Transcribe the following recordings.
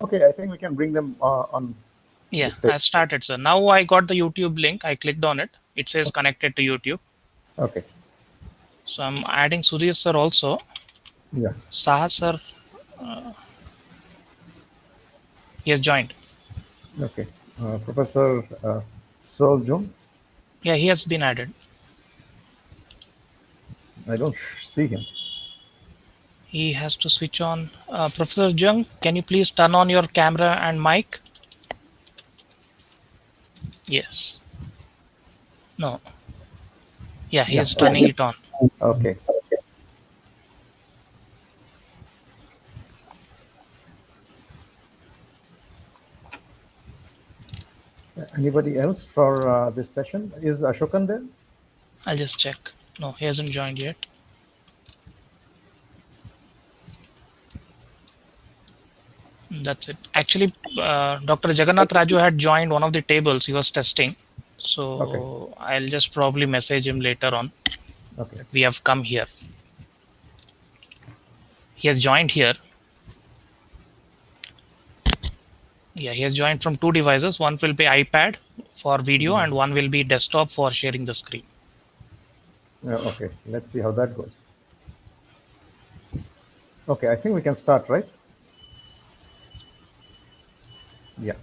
Okay, I think we can bring them on the Yeah, stage. I've started, sir. Now I got the YouTube link. I clicked on it. It says connected to YouTube. Okay. So I'm adding Sudhir sir also. Yeah. Saha sir, he has joined. Okay. Professor Sol Jung. Yeah, he has been added. I don't see him. He has to switch on. Professor Jung, can you please turn on your camera and mic? Yes. No. Yeah, he Yeah. is turning Okay. it on. Okay. Anybody else for this session? Is Ashokan there? I'll just check. No, he hasn't joined yet. That's it. Actually, Dr. Jagannath Raju had joined one of the tables. He was testing. Okay. So I'll just probably message him later on Okay. that we have come here. He has joined here. Yeah, he has joined from two devices. One will be iPad for video and one will be desktop for sharing the screen. Okay. Let's see how that goes. Okay. I think we can start, right? Yeah.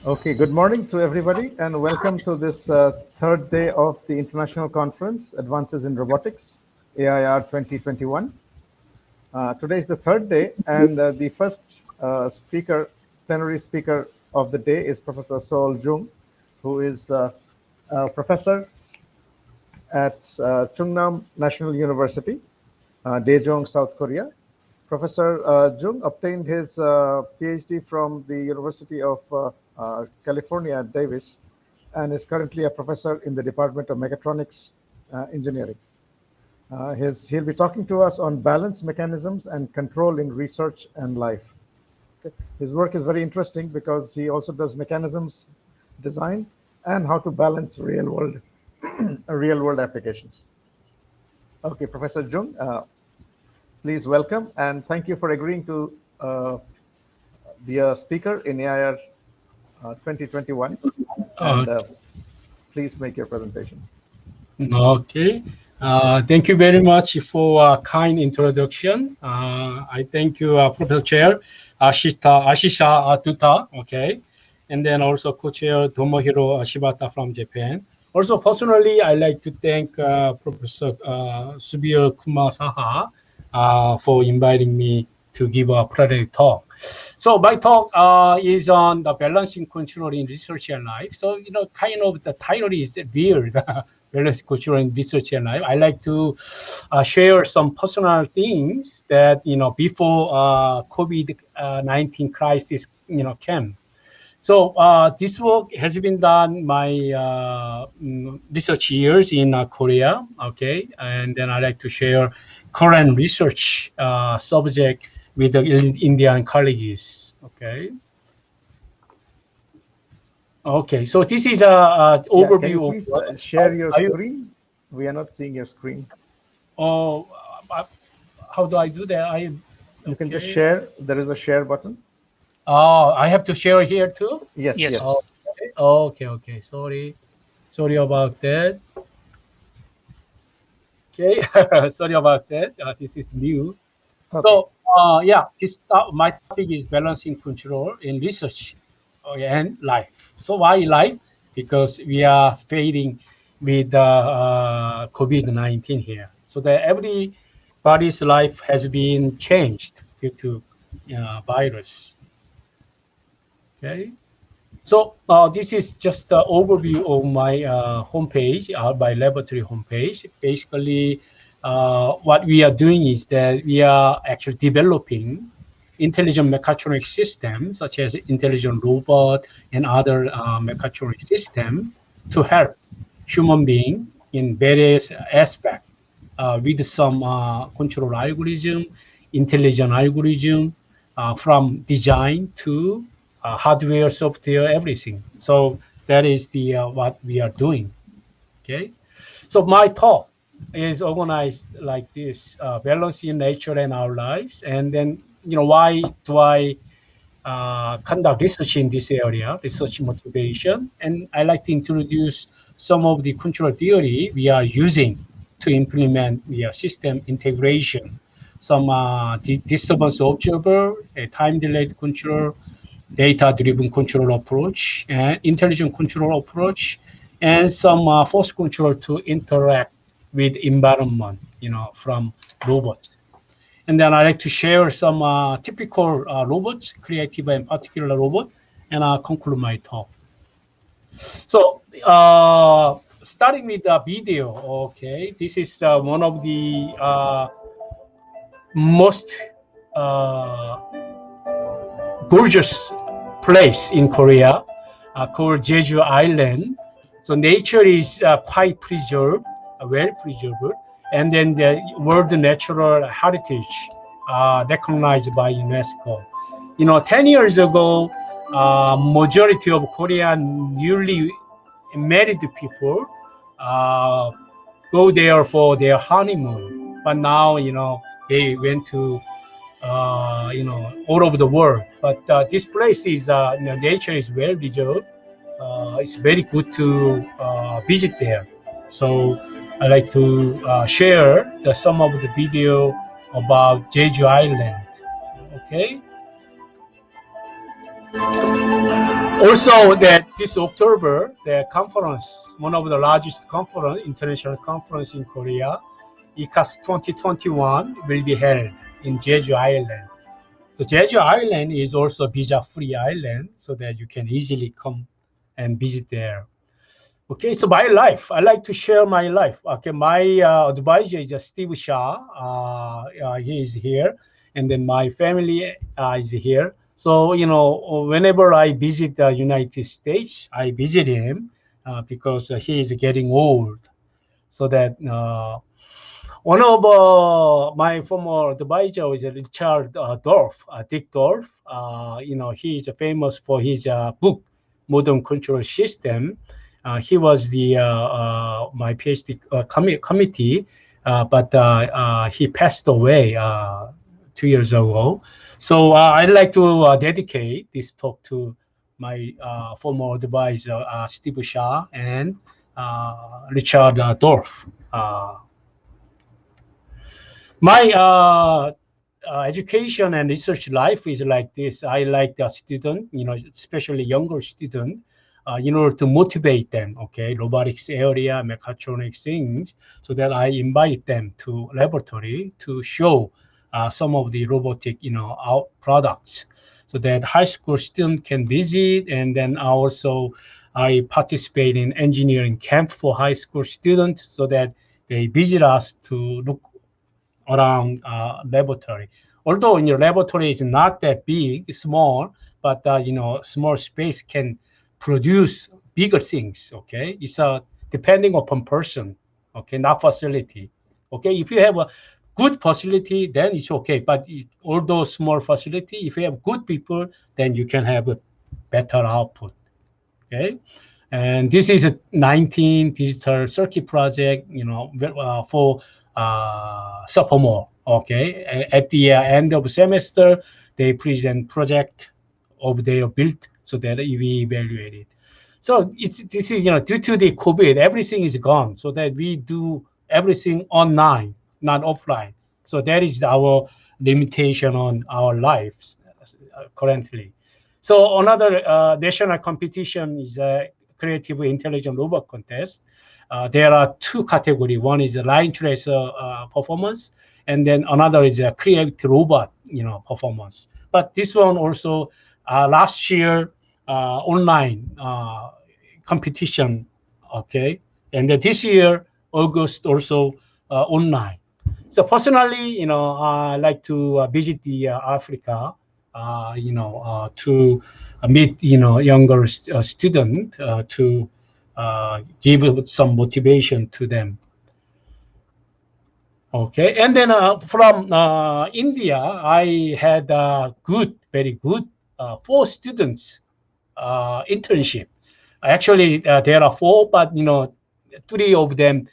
Okay. Good morning to everybody and welcome to this third day of the International Conference, Advances in Robotics, AIR 2021. Today is the third day, and the first plenary speaker of the day is Professor Sol Jung, who is a professor at Chungnam National University, Daejeon, South Korea. Professor Jung obtained his PhD from the University of California at Davis and is currently a professor in the Department of Mechatronics Engineering. He'll be talking to us on balance mechanisms and control in research and life. Okay. His work is very interesting because he also does mechanisms design and how to balance real world applications. Okay, Professor Jung, please welcome and thank you for agreeing to be a speaker in AIR 2021. And please make your presentation. Okay. Thank you very much for a kind introduction. I thank you, Professor Chair Ashisha Tuta, okay, and then also Co-Chair Tomohiro Shibata from Japan. Also, personally, I like to thank Professor Subir Kumar Saha for inviting me to give a plenary talk. So my talk is on the balancing control in research and life. So, kind of the title is weird, balancing control in research and life. I like to share some personal things that, before COVID-19 crisis, came. So this work has been done my research years in Korea, okay, and then I like to share current research subject with the Indian colleagues, okay. Okay, so this is a overview. Can you please share your screen? We are not seeing your screen. Oh, how do I do that? You can just share. There is a share button. Oh, I have to share here too? Yes. Yes. Okay. Sorry about that. Okay, sorry about that. This is new. Okay. So, my topic is balancing control in research and life. So why life? Because we are fading with COVID-19 here. So that everybody's life has been changed due to virus. Okay. So this is just the overview of my homepage, my laboratory homepage. Basically, what we are doing is that we are actually developing intelligent mechatronic systems, such as intelligent robot and other mechatronic system, to help human being in various aspects with some control algorithm, intelligent algorithm, from design to hardware, software, everything. So that is the what we are doing. Okay. So my talk is organized like this: balancing nature and our lives. And then, why do I conduct research in this area, research motivation, and I like to introduce some of the control theory we are using to implement the system integration, some disturbance observer, a time delayed control, data-driven control approach, and intelligent control approach, and some force control to interact with environment, from robots. And then I like to share some typical robots, creative and particular robot, and I'll conclude my talk. So starting with the video, okay, this is one of the most gorgeous place in Korea called Jeju Island. So nature is quite preserved, well preserved, and then the World Natural Heritage recognized by UNESCO. 10 years ago, majority of Korean newly married people go there for their honeymoon, but now they went to all over the world. But this place is nature is well preserved. It's very good to visit there. So I like to share some of the video about Jeju Island. Okay. Also, that this October, the conference, one of the largest conference, international conference in Korea, ICAS 2021, will be held in Jeju Island. So Jeju Island is also visa-free island, so that you can easily come and visit there. Okay, so my life, I like to share my life. Okay, my advisor is Steve Shah. He is here, and then my family is here. So whenever I visit the United States, I visit him because he is getting old. So that one of my former advisor is Richard Dorff, Dick Dorff. He is famous for his book, Modern Control System. He was the my PhD committee, but he passed away 2 years ago. So I'd like to dedicate this talk to my former advisor, Steve Shah and Richard Dorff. My education and research life is like this. I like the student, especially younger student, in order to motivate them, okay, robotics area, mechatronics things, so that I invite them to laboratory to show some of the robotic, out products, so that high school student can visit. And then also I participate in engineering camp for high school students, so that they visit us to look around laboratory. Although in your laboratory is not that big, it's small, but small space can produce bigger things. Okay, it's depending upon person. Okay, not facility. Okay, if you have a good facility, then it's okay. But although small facility, if you have good people, then you can have a better output. Okay, and this is a 19 digital circuit project. For sophomore. Okay, at the end of semester, they present project of their build, so that we evaluate it. So this is due to the COVID, everything is gone, so that we do everything online, not offline. So that is our limitation on our lives currently. So another national competition is a creative intelligent robot contest. There are two categories. One is a line tracer performance, and then another is a creative robot, performance. But this one also last year online competition, okay, and then this year August also online. So personally, I like to visit the Africa, to meet younger student to give some motivation to them. Okay, and then from India, I had very good 4 students internship. Actually, there are 4, but 3 of them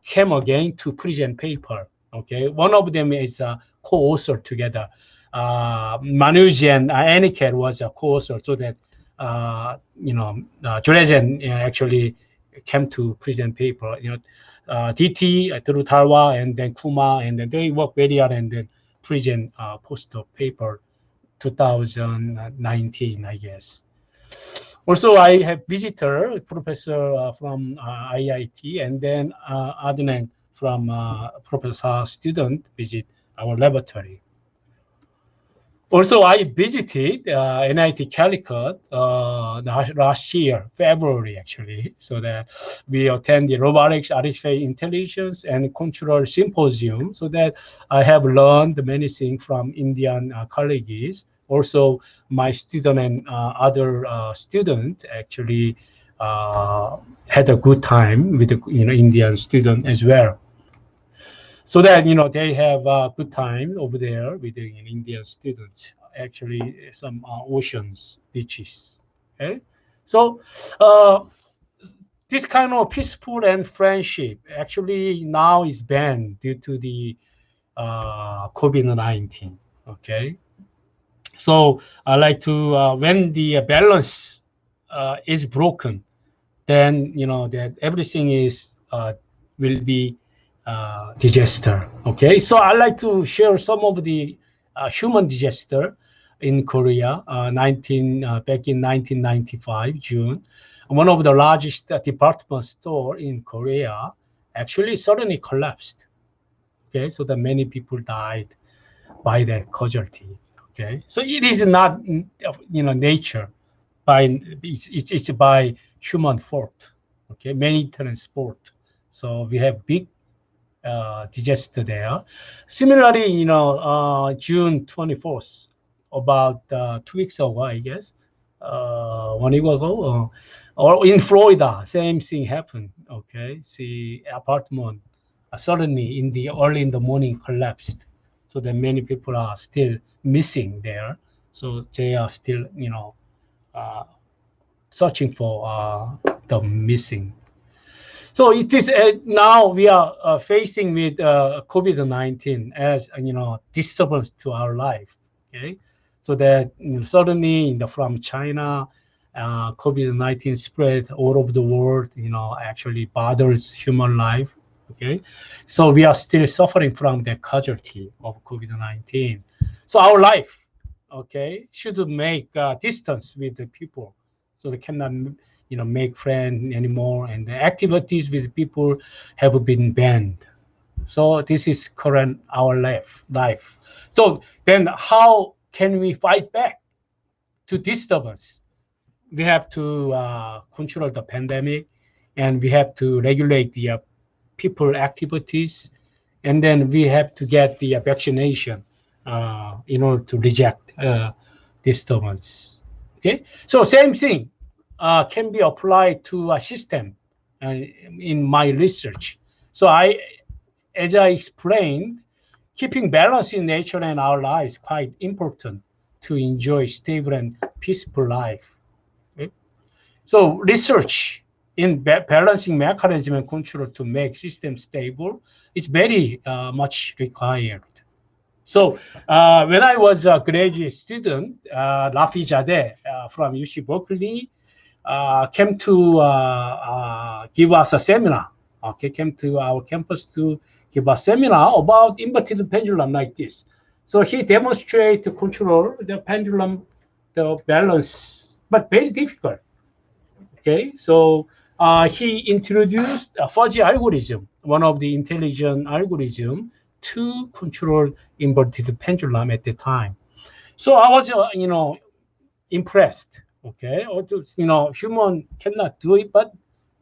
came again to present paper. Okay, one of them is co-author together. Manoj and Aniket was a co-author, so that Jurejan actually came to present paper. DT, Dhruv Talwa, and then Kuma, and then they work very hard and then present poster paper 2019, I guess. Also, I have visitor professor from IIT, and then Adnan from professor student visit our laboratory. Also, I visited NIT Calicut last year, February actually, so that we attended robotics, artificial intelligence, and control symposium. So that I have learned many things from Indian colleagues. Also, my student and other students actually had a good time with the Indian student as well. So that they have a good time over there with the Indian students. Actually, some oceans, beaches. Okay, so this kind of peaceful and friendship actually now is banned due to the COVID-19. Okay, so I like to when the balance is broken, then that everything is will be disaster. Okay, so I like to share some of the human disaster in Korea. Back in 1995 June, one of the largest department store in Korea actually suddenly collapsed. Okay, so that many people died by that casualty. Okay, so it is not nature by it's by human fault. Okay, maintenance fault. So we have big disaster there. Similarly, June 24th, about 2 weeks ago, I guess, 1 week ago, or in Florida, same thing happened. Okay, the apartment suddenly early in the morning collapsed, so that many people are still missing there. So they are still, uh, searching for the missing. So it is now we are facing with COVID-19 as disturbance to our life. Okay, so that suddenly from China, COVID-19 spread all over the world. Actually bothers human life. Okay, so we are still suffering from the casualty of COVID-19. So our life, okay, should make distance with the people, so they cannot make friends anymore, and the activities with people have been banned. So this is current our life. So then how can we fight back to disturbance? We have to control the pandemic, and we have to regulate the people activities, and then we have to get the vaccination in order to reject disturbance. Okay, so same thing can be applied to a system in my research. So as I explained, keeping balance in nature and our lives is quite important to enjoy stable and peaceful life. Okay? So research in balancing mechanism and control to make systems stable is very much required. So when I was a graduate student, Rafi Zadeh from UC Berkeley came to give us a seminar. Okay, came to our campus to give a seminar about inverted pendulum like this. So he demonstrated to control the pendulum, the balance, but very difficult. Okay, so he introduced a fuzzy algorithm, one of the intelligent algorithm to control inverted pendulum at the time. So I was, impressed. Okay, also, human cannot do it, but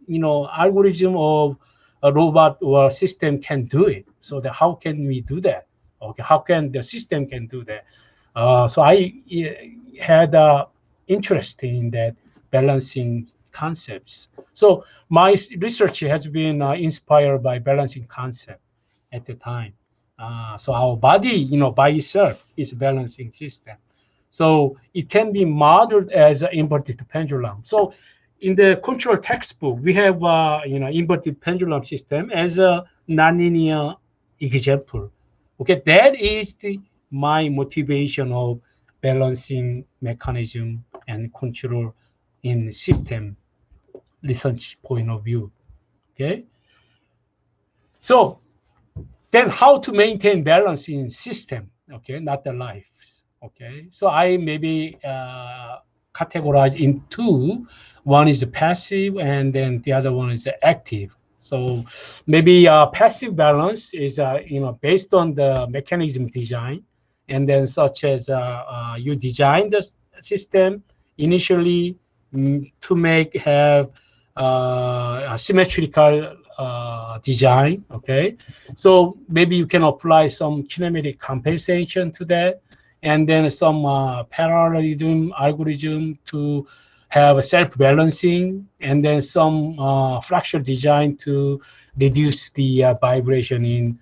algorithm of a robot or system can do it. So that how can we do that? Okay, how can the system can do that? So I had interest in that balancing concepts. So my research has been inspired by balancing concept at the time. So our body, by itself is a balancing system. So it can be modeled as an inverted pendulum. So in the control textbook, we have inverted pendulum system as a nonlinear example. Okay, that is the my motivation of balancing mechanism and control in system research point of view. Okay, so then how to maintain balance in system? Okay, not the lives. Okay, so I maybe categorize in two. One is passive, and then the other one is active. So maybe passive balance is based on the mechanism design, and then such as you design the system initially to make have a symmetrical design. Okay, so maybe you can apply some kinematic compensation to that, and then some parallelism algorithm to have a self-balancing, and then some fractal design to reduce the vibration in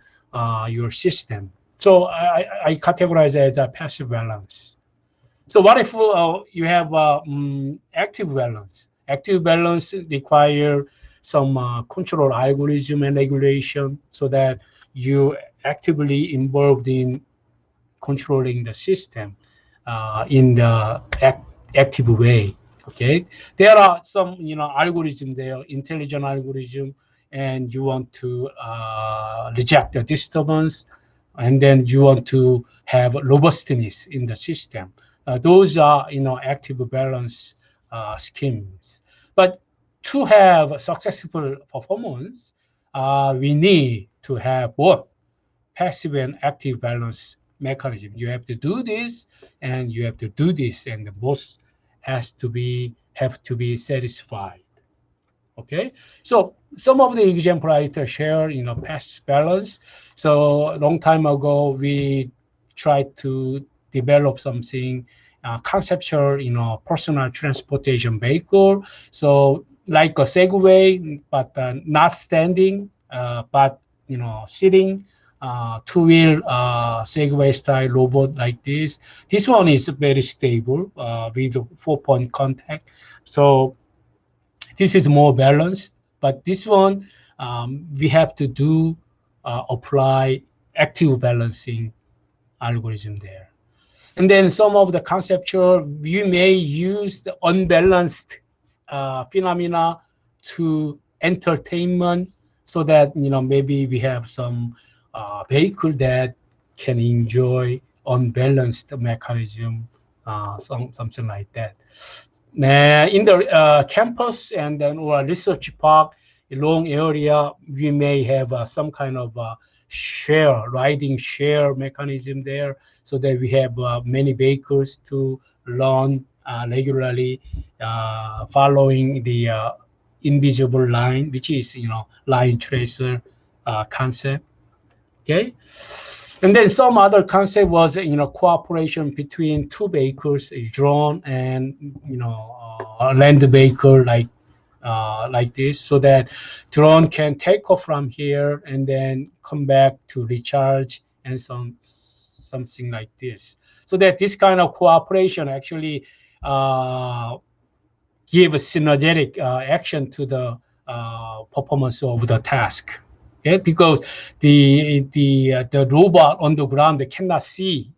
your system. So I categorize it as a passive balance. So what if you have active balance? Active balance require some control algorithm and regulation so that you actively involved in controlling the system in the active way. Okay, there are some algorithm there, intelligent algorithm, and you want to reject the disturbance, and then you want to have robustness in the system. Those are active balance schemes. But to have successful performance, we need to have both passive and active balance mechanism. You have to do this and you have to do this, and both have to be satisfied. Okay, so some of the example I share, past balance. So a long time ago, we tried to develop something conceptual, personal transportation vehicle. So like a Segway, but not standing, but sitting, two-wheel Segway style robot like this. This one is very stable with 4-point contact. So this is more balanced, but this one we have to do apply active balancing algorithm there. And then some of the conceptual, we may use the unbalanced phenomena to entertainment, so that maybe we have some vehicle that can enjoy unbalanced mechanism, something like that. In the campus and then or research park, a long area, we may have some kind of riding share mechanism there, so that we have many vehicles to run regularly, following the invisible line, which is line tracer concept. Okay, and then some other concept was cooperation between two vehicles, a drone and a land vehicle like this, so that drone can take off from here and then come back to recharge and something like this, so that this kind of cooperation actually give a synergetic action to the performance of the task. Okay, because the robot on the ground, they cannot see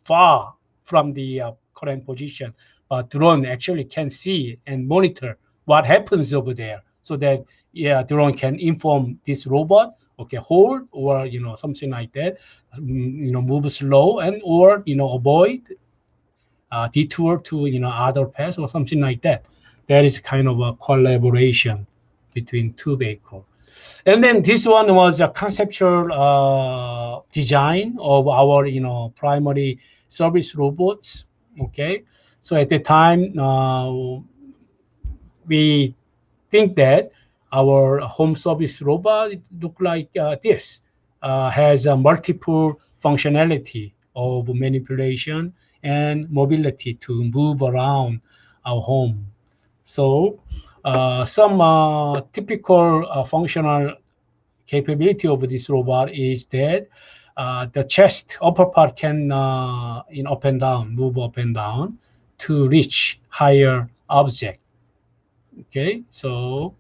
far from the current position, but drone actually can see and monitor what happens over there, so that drone can inform this robot, okay, hold, or something like that, move slow, and or avoid detour to other paths or something like that. That is kind of a collaboration between two vehicles. And then this one was a conceptual design of our primary service robots. Okay, so at the time we think that our home service robot look like this, has a multiple functionality of manipulation and mobility to move around our home. So some typical functional capability of this robot is that the chest upper part can move up and down to reach higher object. Okay, so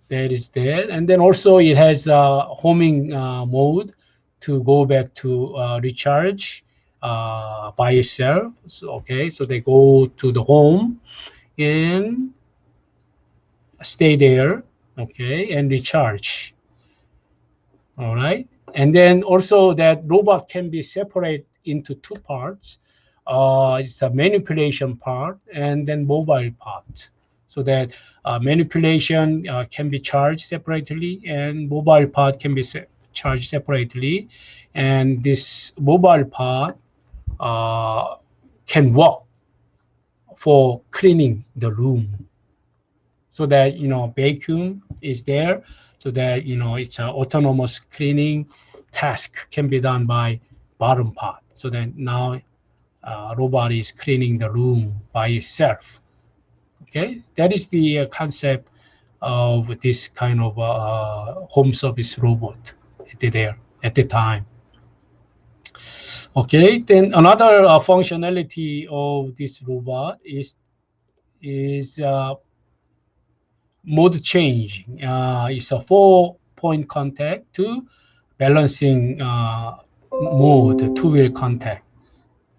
that is there, and then also it has a homing mode to go back to recharge by itself. So, okay, so they go to the home and stay there, okay, and recharge. All right. And then also that robot can be separated into two parts. It's a manipulation part and then mobile part. So that manipulation can be charged separately and mobile part can be charged separately. And this mobile part uh, can work for cleaning the room, so that vacuum is there, so that it's an autonomous cleaning task can be done by bottom part, so that now robot is cleaning the room by itself. Okay, that is the concept of this kind of home service robot at the time. Okay, then another functionality of this robot is mode change. It's a 4-point contact to balancing mode, two-wheel contact.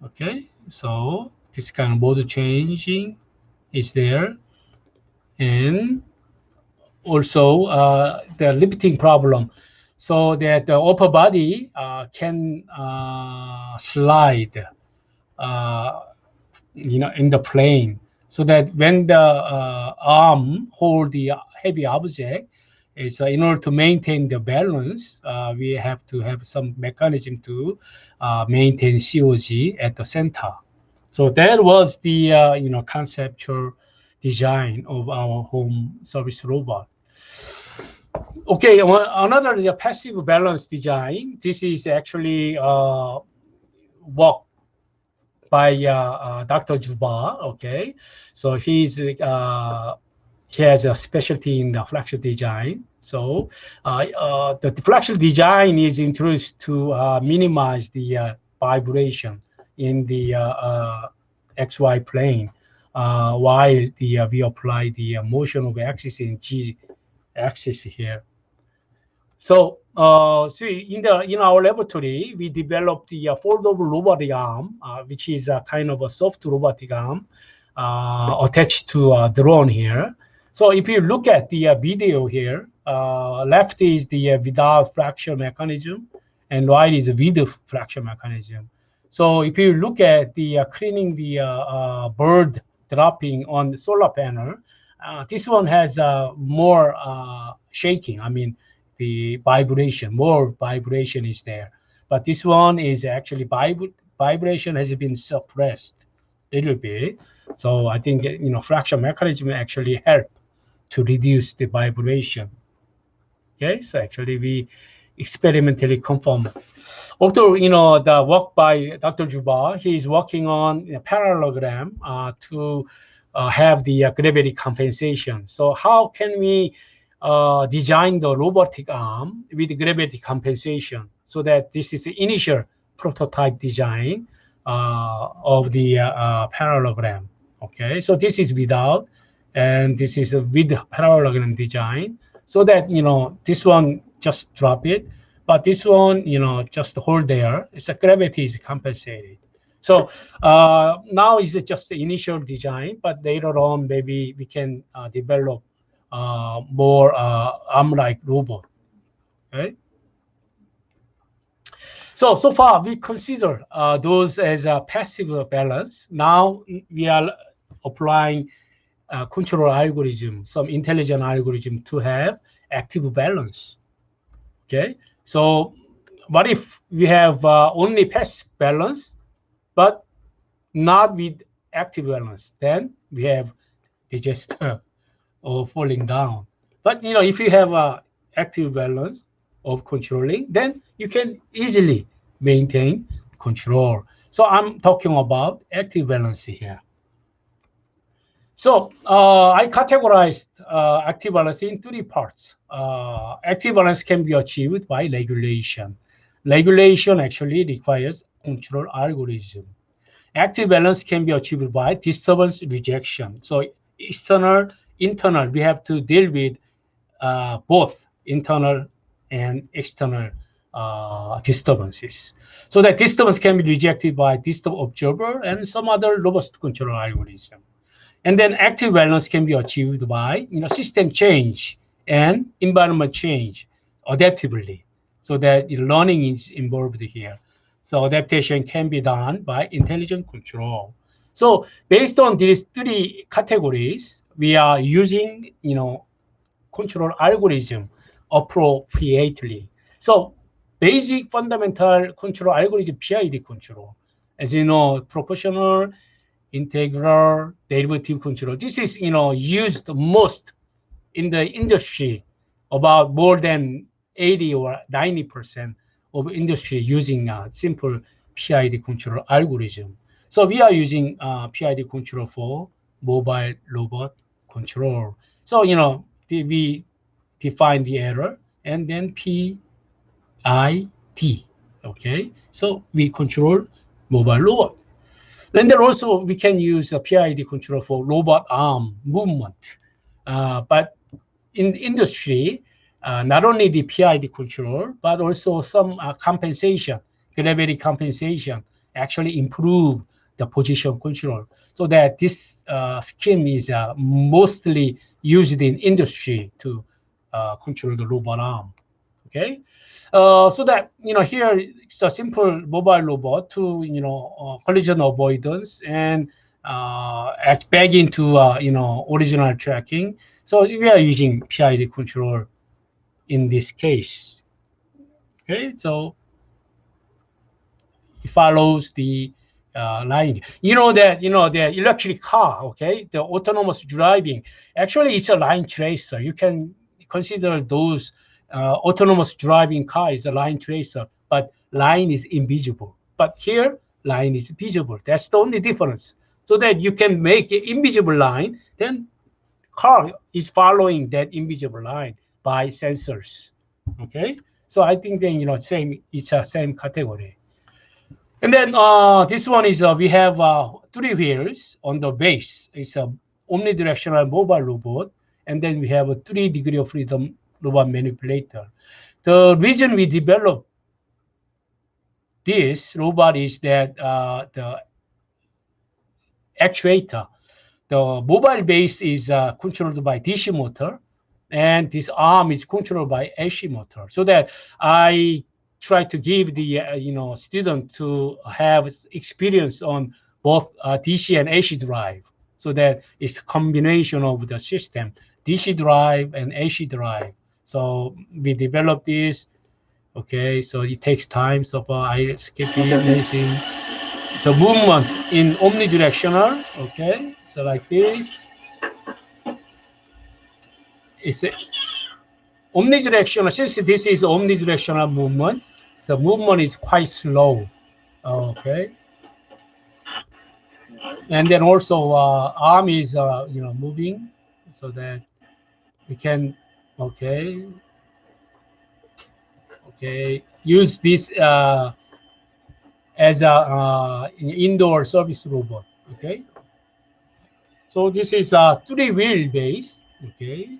Okay, so this kind of mode changing is there. And also the lifting problem, so that the upper body can slide uh, in the plane, so that when the arm hold the heavy object, it's in order to maintain the balance, we have to have some mechanism to maintain COG at the center. So that was the conceptual design of our home service robot. Okay, another the passive balance design. This is actually work by Dr. Juba. Okay, so he has a specialty in the flexible design. So the flexible design is introduced to minimize the vibration in the XY plane, while we apply the motion of axis in G axis here. So, see, in our laboratory, we developed the foldable robotic arm, which is a kind of a soft robotic arm attached to a drone here. So, if you look at the video here, left is the without fracture mechanism, and right is a with fracture mechanism. So, if you look at the cleaning the bird dropping on the solar panel, this one has more shaking. I mean, the vibration, more vibration is there. But this one is actually vibration has been suppressed a little bit. So I think fracture mechanism actually help to reduce the vibration. Okay, so actually we experimentally confirm. Although the work by Dr. Juba, he is working on a parallelogram to have the gravity compensation. So how can we design the robotic arm with gravity compensation, so that this is the initial prototype design of the parallelogram. Okay, so this is without, and this is a with parallelogram design, so that this one just drop it, but this one just hold there. It's a gravity is compensated. So now is just the initial design, but later on maybe we can develop more arm-like robot. Okay. So far we consider those as a passive balance. Now we are applying control algorithm, some intelligent algorithm to have active balance. Okay. So what if we have only passive balance, but not with active balance? Then we have disaster or falling down. But if you have a active balance of controlling, then you can easily maintain control. So I'm talking about active balance here. So I categorized active balance in three parts. Active balance can be achieved by regulation. Regulation actually requires control algorithm. Active balance can be achieved by disturbance rejection. So external, internal, we have to deal with both internal and external disturbances. So that disturbance can be rejected by disturb observer and some other robust control algorithm. And then active balance can be achieved by system change and environment change adaptively. So that learning is involved here. So adaptation can be done by intelligent control. So based on these three categories, we are using control algorithm appropriately. So basic fundamental control algorithm PID control. As you know, proportional, integral, derivative control. This is used most in the industry. About more than 80 or 90% of industry using simple PID control algorithm. So we are using PID control for mobile robot control. So we define the error and then PID. Okay, so we control mobile robot. And then also we can use a PID control for robot arm movement. But in the industry, not only the PID control, but also some compensation, gravity compensation, actually improve the position control. So that this scheme is mostly used in industry to control the robot arm. Okay, so that here it's a simple mobile robot to collision avoidance and act back into original tracking. So we are using PID control in this case. Okay, so it follows the line. The electric car, okay, the autonomous driving. Actually, it's a line tracer. You can consider those autonomous driving car is a line tracer, but line is invisible. But here, line is visible. That's the only difference. So that you can make an invisible line, then car is following that invisible line by sensors. Okay, so I think then same. It's a same category. And then this one is we have 3 wheels on the base. It's a omnidirectional mobile robot, and then we have a 3 degree of freedom robot manipulator. The reason we developed this robot is that the actuator, the mobile base is controlled by DC motor, and this arm is controlled by AC motor. So that I try to give the student to have experience on both DC and AC drive, so that it's a combination of the system, DC drive and AC drive. So we developed this. Okay, so it takes time. So I skip it. Amazing. The movement in omnidirectional. Okay, so like this. It's omnidirectional. Since this is omnidirectional movement, the movement is quite slow. Okay, and then also arm is moving, so that we can use this as a indoor service robot. Okay, so this is a 3-wheel base. Okay,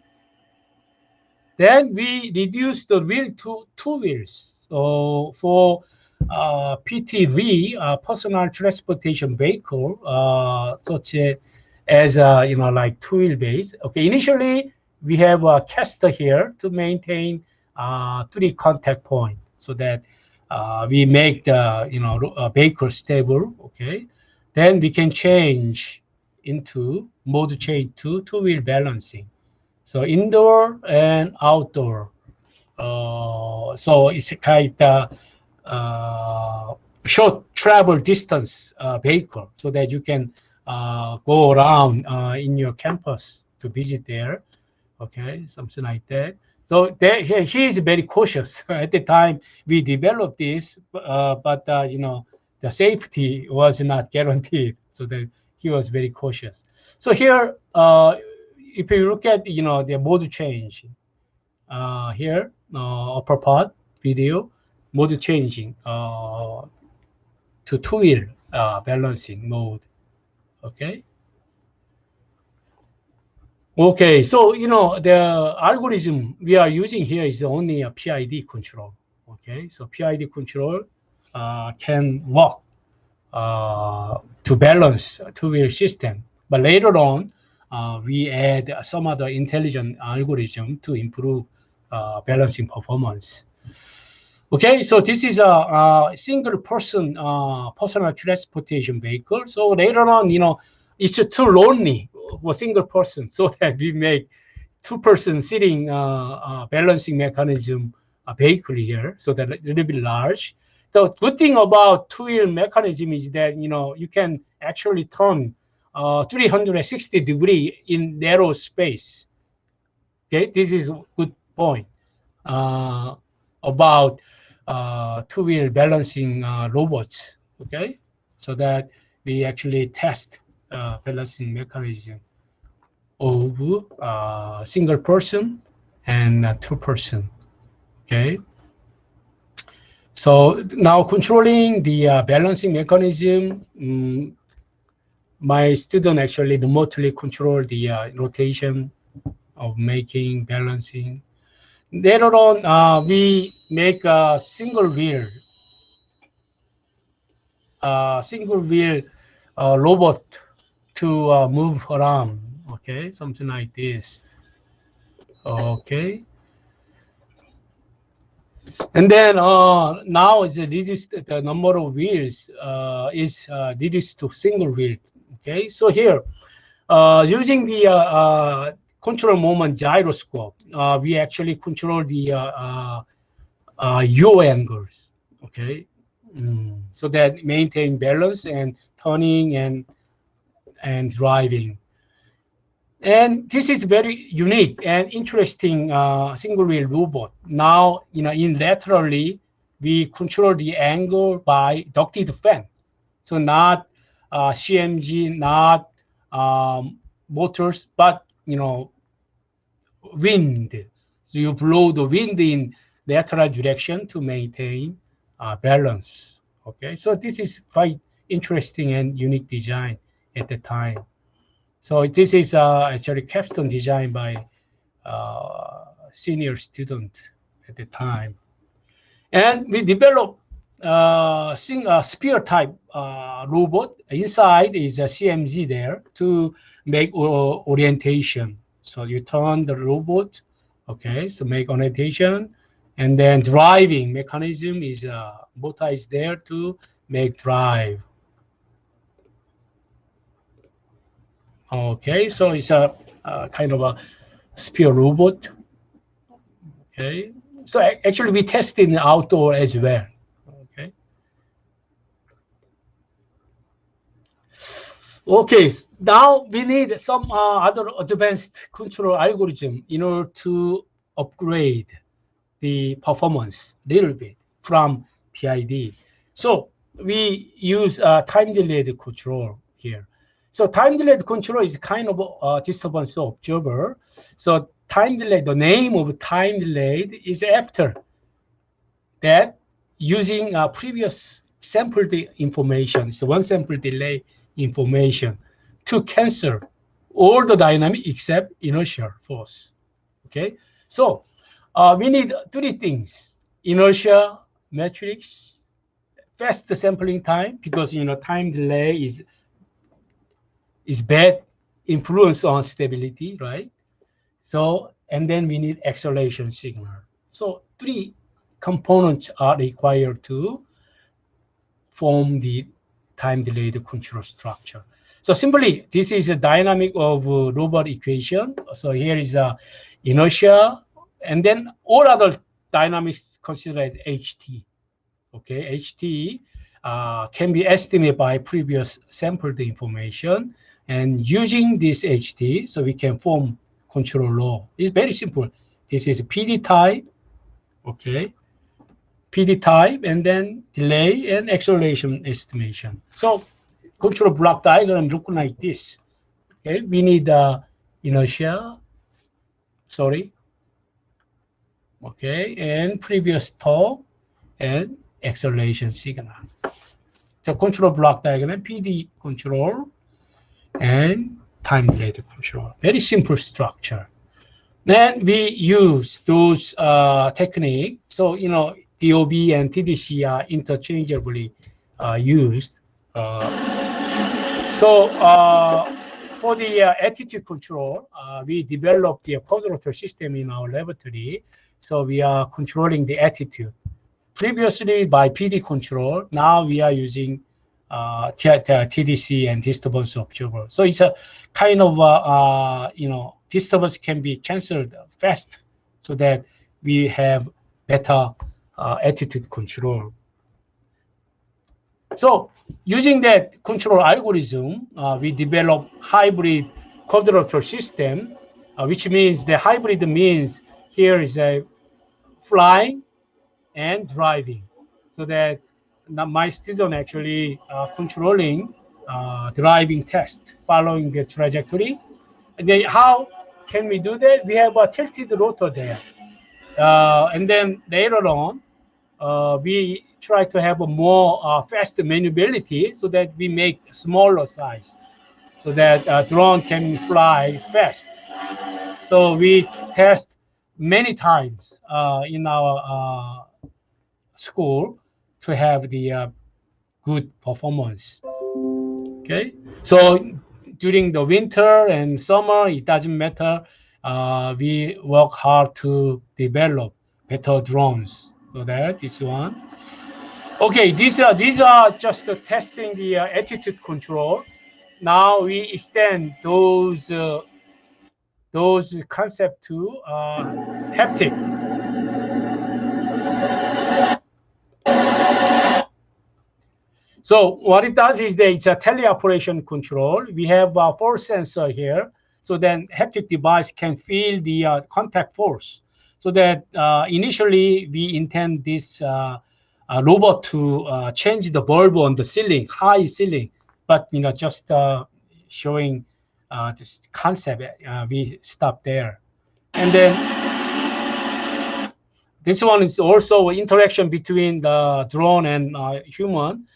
then we reduce the wheel to 2 wheels. So for PTV, personal transportation vehicle, such as like 2-wheel base. Okay, initially we have a caster here to maintain 3 contact point, so that we make the vehicle stable. Okay, then we can change into mode change to 2-wheel balancing. So indoor and outdoor. So it's a kind of short travel distance vehicle, so that you can go around in your campus to visit there. Okay, something like that. So there, he is very cautious. At the time we developed this, but the safety was not guaranteed, so that he was very cautious. So here, if you look at the mode change here, upper part video, mode changing to 2-wheel balancing mode. Okay. Okay, so the algorithm we are using here is only a PID control. Okay, so PID control can work to balance a two-wheel system. But later on, we add some other intelligent algorithm to improve balancing performance. Okay, so this is a single person personal transportation vehicle. So later on, it's too lonely for single person, so that we make two-person sitting balancing mechanism vehicle here, so that a little bit large. The good thing about two-wheel mechanism is that you can actually turn 360 degree in narrow space. Okay, this is a good point about two-wheel balancing robots. Okay, so that we actually test balancing mechanism of single person and two person. Okay, so now controlling the balancing mechanism, my student actually remotely control the rotation of making balancing. Later on, we make a single wheel robot to move around. Okay, something like this. Okay, and then now it's reduced, the number of wheels is reduced to single wheel. Okay, so here using the control moment gyroscope, we actually control the yaw angles. Okay, so that maintain balance and turning and driving. And this is very unique and interesting single wheel robot. Now, in laterally, we control the angle by ducted fan. So not CMG, not motors, but wind. So you blow the wind in lateral direction to maintain balance. Okay, so this is quite interesting and unique design at the time. So this is actually capstone design by senior student at the time. And we developed sphere type robot. Inside is a CMG there to make orientation. So you turn the robot, okay, so make orientation, and then driving mechanism is motor is there to make drive. Okay, so it's a kind of a sphere robot. Okay, so actually we tested in outdoor as well. Okay. Okay, now we need some other advanced control algorithm in order to upgrade the performance a little bit from PID. So we use time delayed control here. So time delayed control is kind of a disturbance observer. So time delay, the name of time delayed is after that using previous sampled information, so one sample delay information to cancel all the dynamic except inertial force. Okay, so we need three things: inertia matrix, fast sampling time, because time delay is bad influence on stability, right? So, and then we need acceleration signal. So three components are required to form the time delayed control structure. So simply, this is a dynamic of robot equation. So here is a inertia, and then all other dynamics considered HT. Okay, HT can be estimated by previous sampled information, and using this HT, so we can form control law. It's very simple. This is PD type, okay, PD type, and then delay and acceleration estimation. So control block diagram look like this. Okay, we need inertia, sorry, okay, and previous torque and acceleration signal. So control block diagram, PD control, and time delayed control. Very simple structure. Then we use those technique. So DOB and TDC are interchangeably used. For the attitude control, we developed the quadrilateral system in our laboratory. So we are controlling the attitude. Previously by PD control, now we are using TDC and disturbance observer. So it's a kind of disturbance can be canceled fast, so that we have better attitude control. So using that control algorithm, we develop hybrid quadrilateral system, which means the hybrid means here is a flying and driving, so that my student actually controlling driving test following the trajectory. And then how can we do that? We have a tilted rotor there, and then later on we try to have a more fast maneuverability, so that we make smaller size, so that drone can fly fast. So we test many times in our school to have the good performance. Okay, so during the winter and summer, it doesn't matter. We work hard to develop better drones. So that is one. Okay, these are just testing the attitude control. Now we extend those concept to haptic. So what it does is that it's a teleoperation control. We have a force sensor here, so then haptic device can feel the contact force. So that initially we intend this robot to change the bulb on the ceiling, high ceiling, but just showing this concept, we stop there. And then this one is also interaction between the drone and human.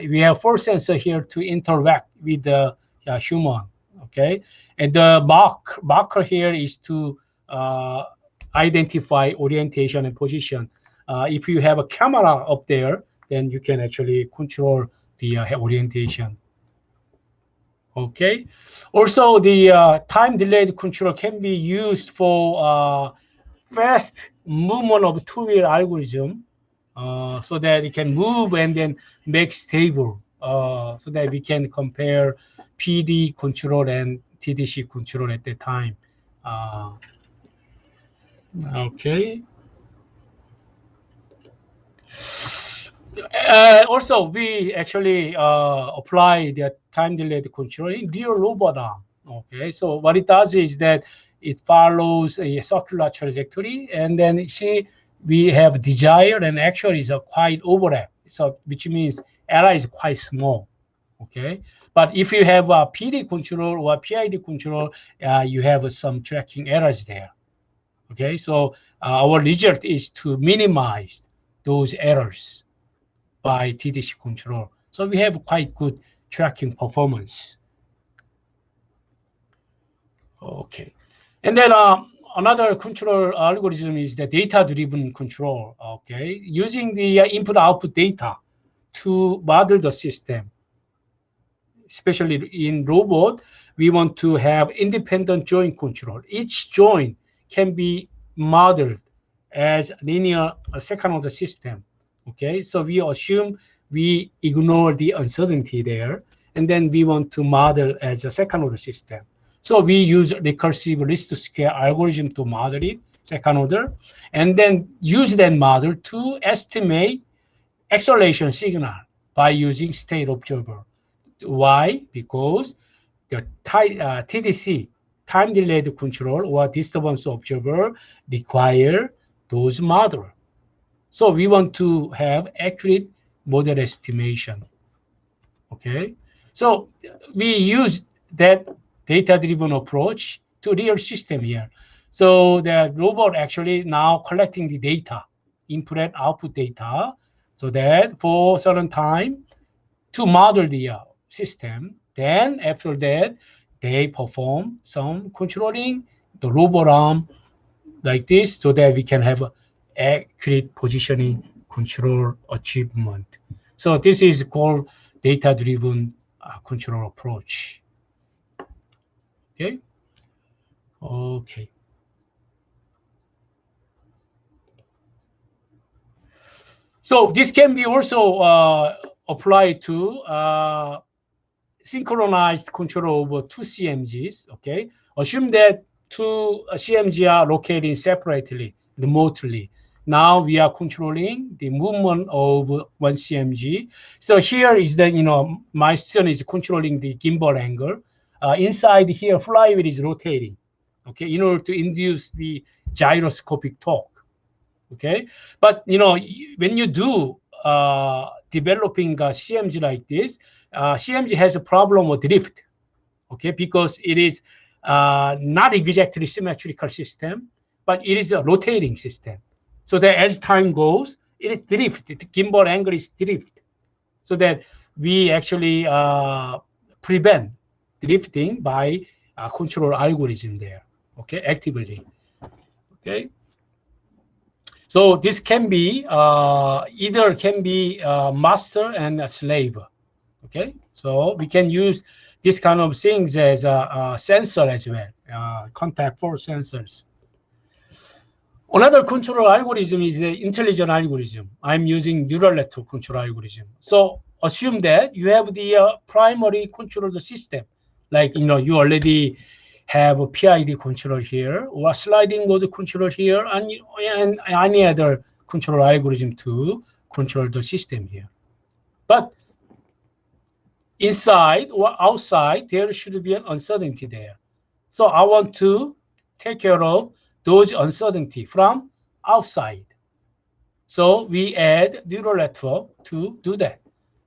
We have force sensor here to interact with the human. Okay, and the marker here is to identify orientation and position. If you have a camera up there, then you can actually control the orientation. Okay, also the time delayed control can be used for fast movement of two-wheel algorithm, so that it can move and then make stable, so that we can compare PD control and TDC control at the time. Okay. Also, we actually apply the time delayed control in real robot arm. Okay, so what it does is that it follows a circular trajectory, and then we have desired and actual is a quite overlap. So which means error is quite small. Okay, but if you have a PD control or PID control, you have some tracking errors there. Okay, so our result is to minimize those errors by TDC control. So we have quite good tracking performance. Okay, and then another control algorithm is the data-driven control. Okay, using the input-output data to model the system. Especially in robot, we want to have independent joint control. Each joint can be modeled as linear second-order system. Okay, so we assume we ignore the uncertainty there, and then we want to model as a second-order system. So we use recursive least square algorithm to model it, second order, and then use that model to estimate acceleration signal by using state observer. Why? Because the TDC, time delayed control or disturbance observer, require those models. So we want to have accurate model estimation. Okay, so we use that data-driven approach to real system here. So the robot actually now collecting the data, input and output data, so that for certain time to model the system. Then after that, they perform some controlling the robot arm like this, so that we can have accurate positioning control achievement. So this is called data-driven control approach. Okay. Okay. So this can be also applied to synchronized control over two CMGs. Okay. Assume that two CMG are located separately, remotely. Now we are controlling the movement of one CMG. So here is the, my student is controlling the gimbal angle. Inside here, flywheel is rotating, okay, in order to induce the gyroscopic torque, okay? But, when you do developing a CMG like this, CMG has a problem with drift, okay, because it is not exactly symmetrical system, but it is a rotating system. So that as time goes, it is drift. The gimbal angle is drift. So that we actually prevent drifting by control algorithm there, okay, actively. Okay. So this can be either can be master and a slave. Okay. So we can use this kind of things as a sensor as well, contact force sensors. Another control algorithm is the intelligent algorithm. I'm using neural network control algorithm. So assume that you have the primary control system, like you already have a PID controller here, or sliding load controller here, and any other control algorithm to control the system here. But inside or outside, there should be an uncertainty there. So I want to take care of those uncertainty from outside. So we add neural network to do that.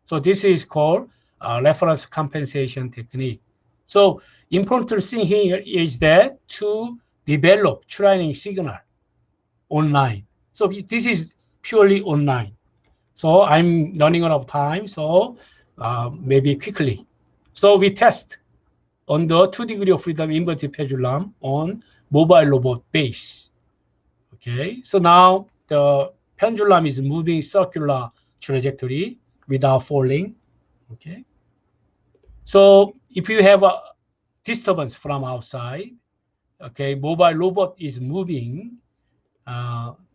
So this is called reference compensation technique. So important thing here is that to develop training signal online. So this is purely online. So I'm running out of time, so maybe quickly. So we test on the 2 degree of freedom inverted pendulum on mobile robot base. Okay, so now the pendulum is moving circular trajectory without falling. Okay, so if you have a disturbance from outside, okay, mobile robot is moving,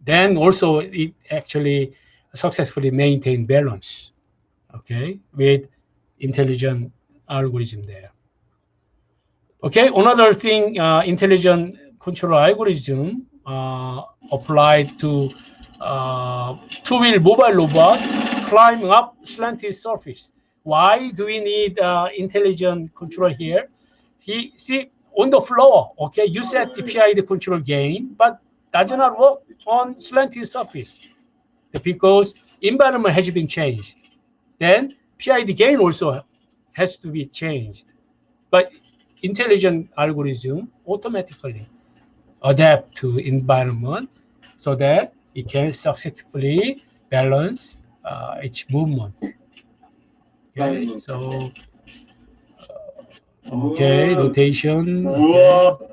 then also it actually successfully maintain balance, okay, with intelligent algorithm there. Okay, another thing, intelligent control algorithm applied to two-wheel mobile robot climbing up slanted surface. Why do we need intelligent control here? See, on the floor, okay, you set the PID control gain, but does not work on slanted surface because environment has been changed. Then PID gain also has to be changed. But intelligent algorithm automatically adapt to environment so that it can successfully balance its movement. Okay, so okay, rotation. Okay.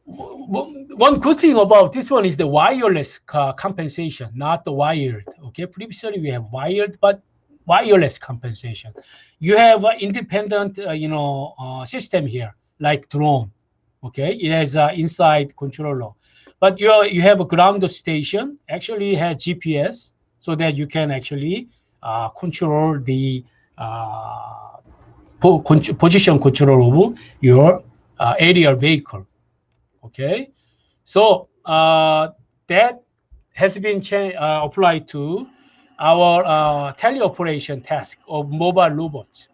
One good thing about this one is the wireless compensation, not the wired. Okay, previously we have wired, but wireless compensation. You have an independent, system here, like drone. Okay, it has an inside controller, but you have a ground station. Actually, has GPS, so that you can actually control the position control of your aerial vehicle. Okay, so that has been applied to our teleoperation task of mobile robots.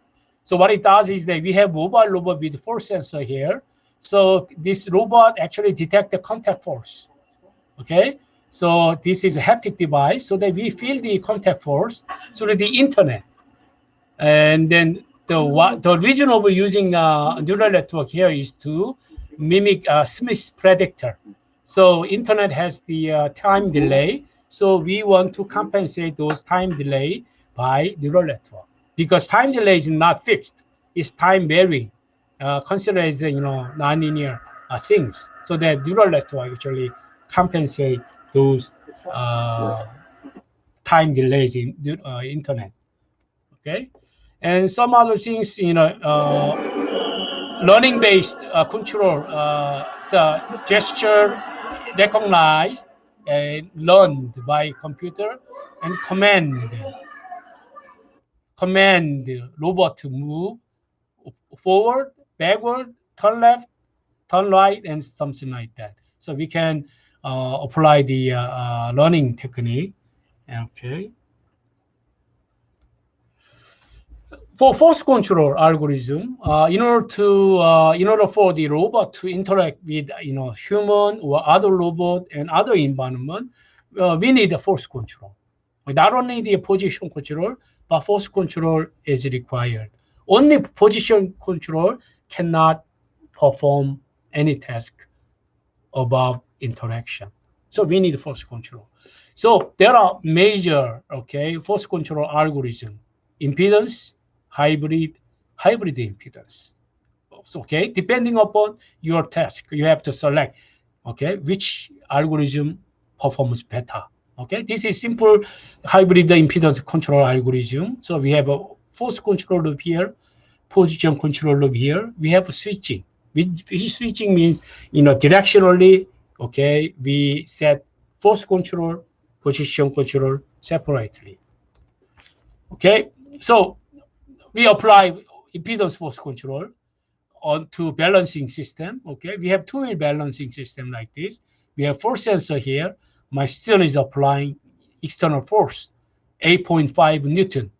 So what it does is that we have mobile robot with force sensor here. So this robot actually detects the contact force. Okay, so this is a haptic device, so that we feel the contact force through the internet. And then the reason of using neural network here is to mimic Smith's predictor. So internet has the time delay. So we want to compensate those time delay by neural network, because time delay is not fixed. It's time varying. Consider as nonlinear things, so that neural network actually compensate those time delays in internet. Okay, and some other things, learning based control, so gesture recognized and learned by computer, and command robot to move forward, backward, turn left, turn right, and something like that. So we can apply the learning technique. Okay. For force control algorithm, in order for the robot to interact with human or other robot and other environment, we need a force control. Not only the position control, but force control is required. Only position control cannot perform any task above interaction. So we need force control. So there are major force control algorithm: impedance, hybrid impedance. So, depending upon your task, you have to select which algorithm performs better. This is simple hybrid impedance control algorithm. So we have a force control loop here, position control loop here. We have switching. Which switching means directionally. We set force control, position control separately. So we apply impedance force control onto balancing system. We have two-wheel balancing system like this. We have force sensor here. My student is applying external force, 8.5 Newton,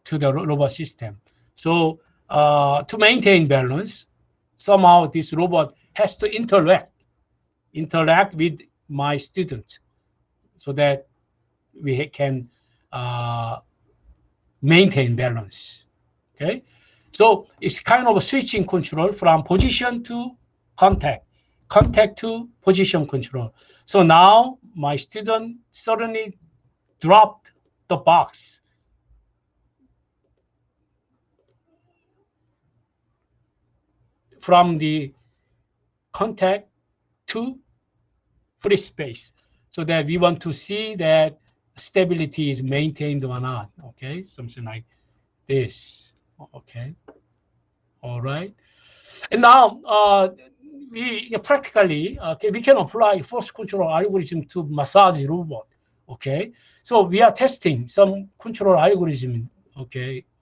to the robot system. So to maintain balance, somehow this robot has to interact with my student, so that we can maintain balance. So it's kind of a switching control from position to contact to position control. So now my student suddenly dropped the box from the contact to free space, so that we want to see that stability is maintained or not. Something like this. All right. And now we practically we can apply force control algorithm to massage robot. So we are testing some control algorithm.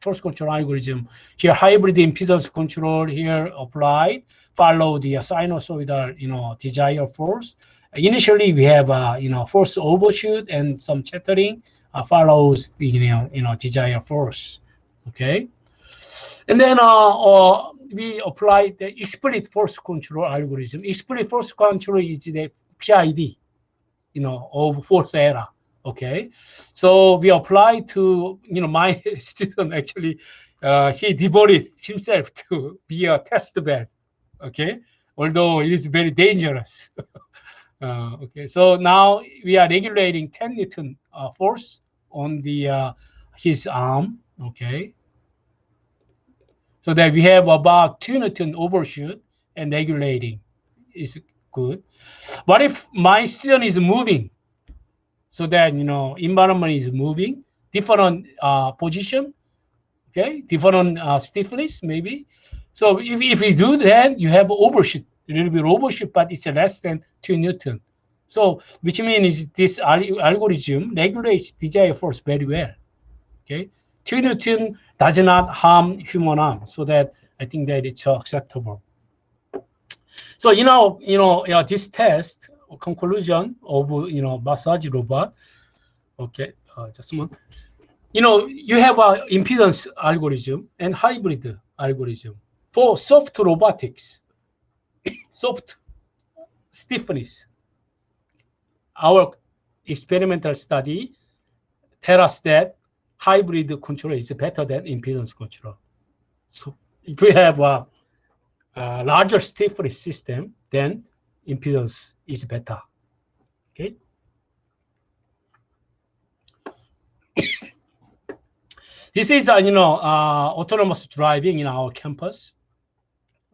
Force control algorithm here, hybrid impedance control here applied, follow the sinusoidal desired force. Initially we have force overshoot and some chattering follows the desired force. And then we apply the explicit force control algorithm. Explicit force control is the PID, of force error. So we apply to my student actually, he devoted himself to be a test bed. Although it is very dangerous. So now we are regulating 10 Newton force on the his arm. So that we have about 2 Newton overshoot, and regulating is good. What if my student is moving? So that environment is moving, different position, different stiffness maybe. So if we do that, you have overshoot, a little bit overshoot, but it's less than 2 Newton. So which means this algorithm regulates desired force very well. 2 Newton does not harm human arm, so that I think that it's acceptable. So this test conclusion of massage robot. Just a moment. You have an impedance algorithm and hybrid algorithm for soft robotics, soft stiffness. Our experimental study tell us that hybrid control is better than impedance control. So if we have a larger stiffness system, then impedance is better. This is autonomous driving in our campus.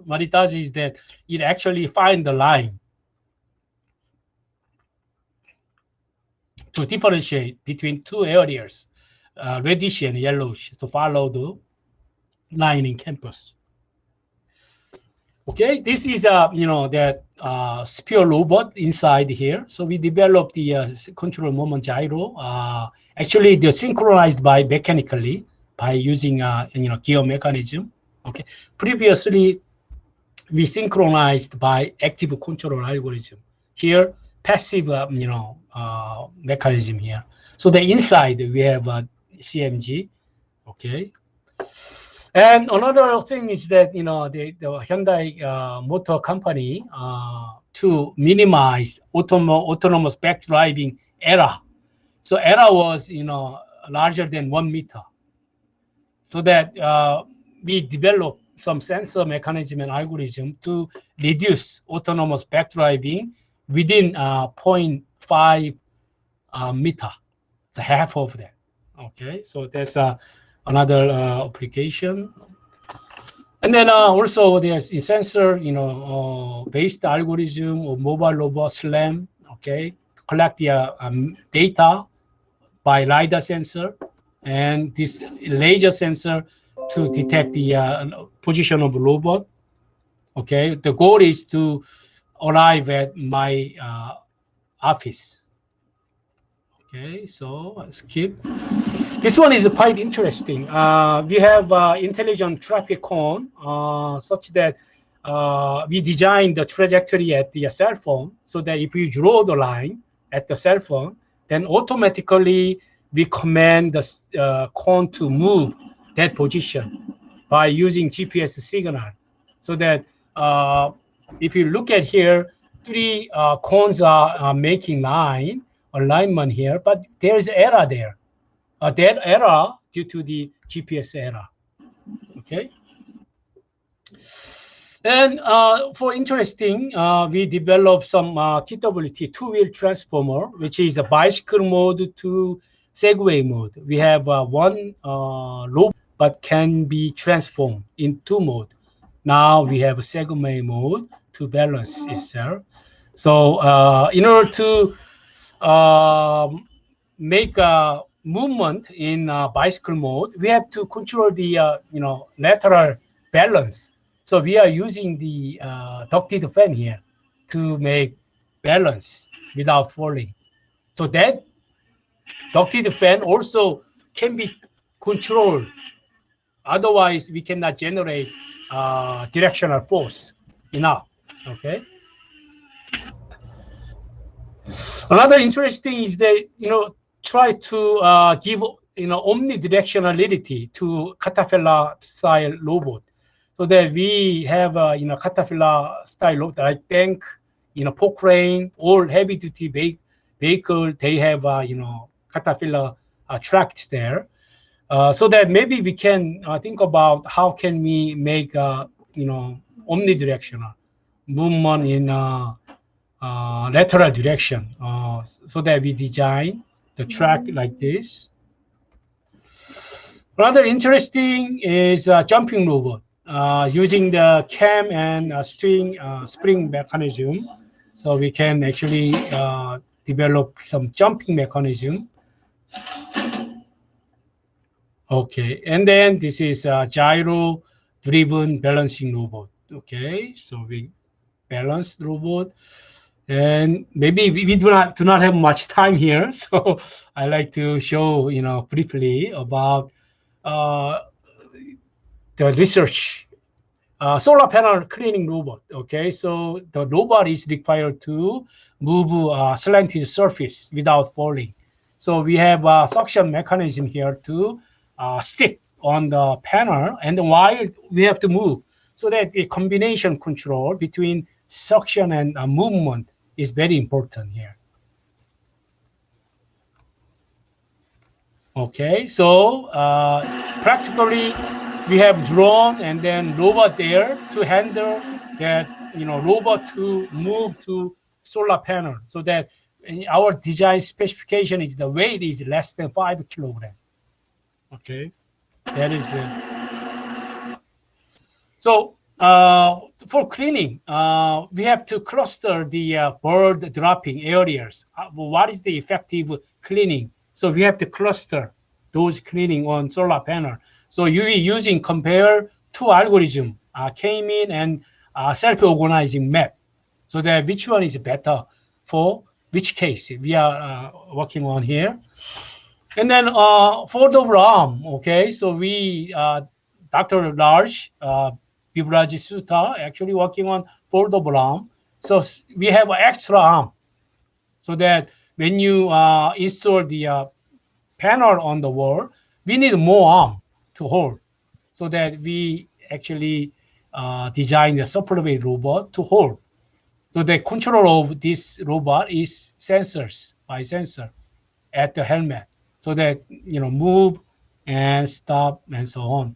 what it does is that it actually finds the line to differentiate between two areas, reddish and yellowish, to follow the line in campus. Okay, this is that sphere robot inside here. So we developed the control moment gyro. Actually, they're synchronized by mechanically by using gear mechanism. Okay, previously we synchronized by active control algorithm. Here, passive mechanism here. So the inside we have CMG. Okay, and another thing is that the Hyundai Motor Company to minimize autonomous back driving error. So error was larger than 1 meter. So that we developed some sensor mechanism and algorithm to reduce autonomous back driving within 0.5 meter, the half of that. Okay, so that's another application. And then also there's a sensor, based algorithm of mobile robot SLAM. Okay, collect the data by LiDAR sensor and this laser sensor to detect the position of the robot. Okay, the goal is to arrive at my office. Okay, so skip. This one is quite interesting. We have intelligent traffic cone such that we design the trajectory at the cell phone so that if you draw the line at the cell phone, then automatically we command the cone to move that position by using GPS signal. So that if you look at here, three cones are making alignment here, but there is error there. That error due to the GPS error. Okay. And for interesting, we developed some TWT two-wheel transformer, which is a bicycle mode to Segway mode. We have one low, but can be transformed in two mode. Now we have a Segway mode to balance itself. So in order to make a movement in bicycle mode, we have to control the lateral balance. So we are using the ducted fan here to make balance without falling. So that ducted fan also can be controlled. Otherwise, we cannot generate directional force enough. Okay. Another interesting is that try to give omnidirectionality to Caterpillar style robot, so that we have Caterpillar style robot like tank, fork crane, all heavy duty vehicle. They have Caterpillar tracks there, so that maybe we can think about how can we make omnidirectional movement in lateral direction, so that we design the track like this. Rather interesting is jumping robot using the cam and spring mechanism. So we can actually develop some jumping mechanism. Okay, and then this is a gyro driven balancing robot. Okay, so we balance the robot. And maybe we do not have much time here, so I like to show briefly about the research. Solar panel cleaning robot. Okay, so the robot is required to move slanted surface without falling. So we have a suction mechanism here to stick on the panel, and while we have to move, so that the combination control between suction and movement is very important here. Okay, so practically we have drone and then robot there to handle that robot to move to solar panel, so that our design specification is the weight is less than 5 kilograms. Okay, that is it. So For cleaning, we have to cluster the bird dropping areas. What is the effective cleaning? So we have to cluster those cleaning on solar panel. So you using compare two algorithm, K-mean and self-organizing map. So that which one is better for which case we are working on here. And then foldable arm, okay? So we, Dr. Large, Bibraji Sutta, actually working on foldable arm. So we have an extra arm so that when you install the panel on the wall, we need more arm to hold so that we actually design the supplement robot to hold. So the control of this robot is sensors by sensor at the helmet so that move and stop and so on.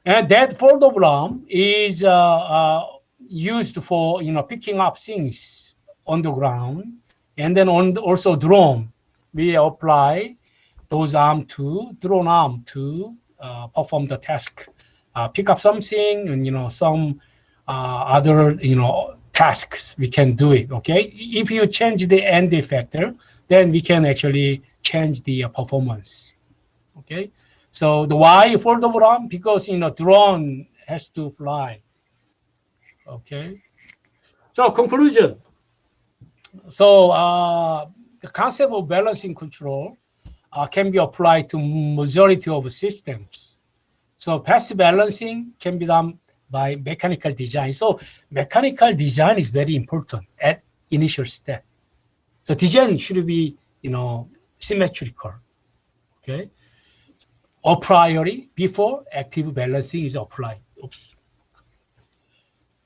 And that foldable arm is used for picking up things on the ground, and then also drone. We apply those arm to drone arm to perform the task, pick up something and some other tasks we can do it. Okay, if you change the end effector, then we can actually change the performance. Okay, so the why foldable arm, because drone has to fly. Okay, so conclusion. So the concept of balancing control can be applied to majority of systems. So passive balancing can be done by mechanical design. So mechanical design is very important at initial step. So design should be symmetrical. Okay, a priori before active balancing is applied. Oops.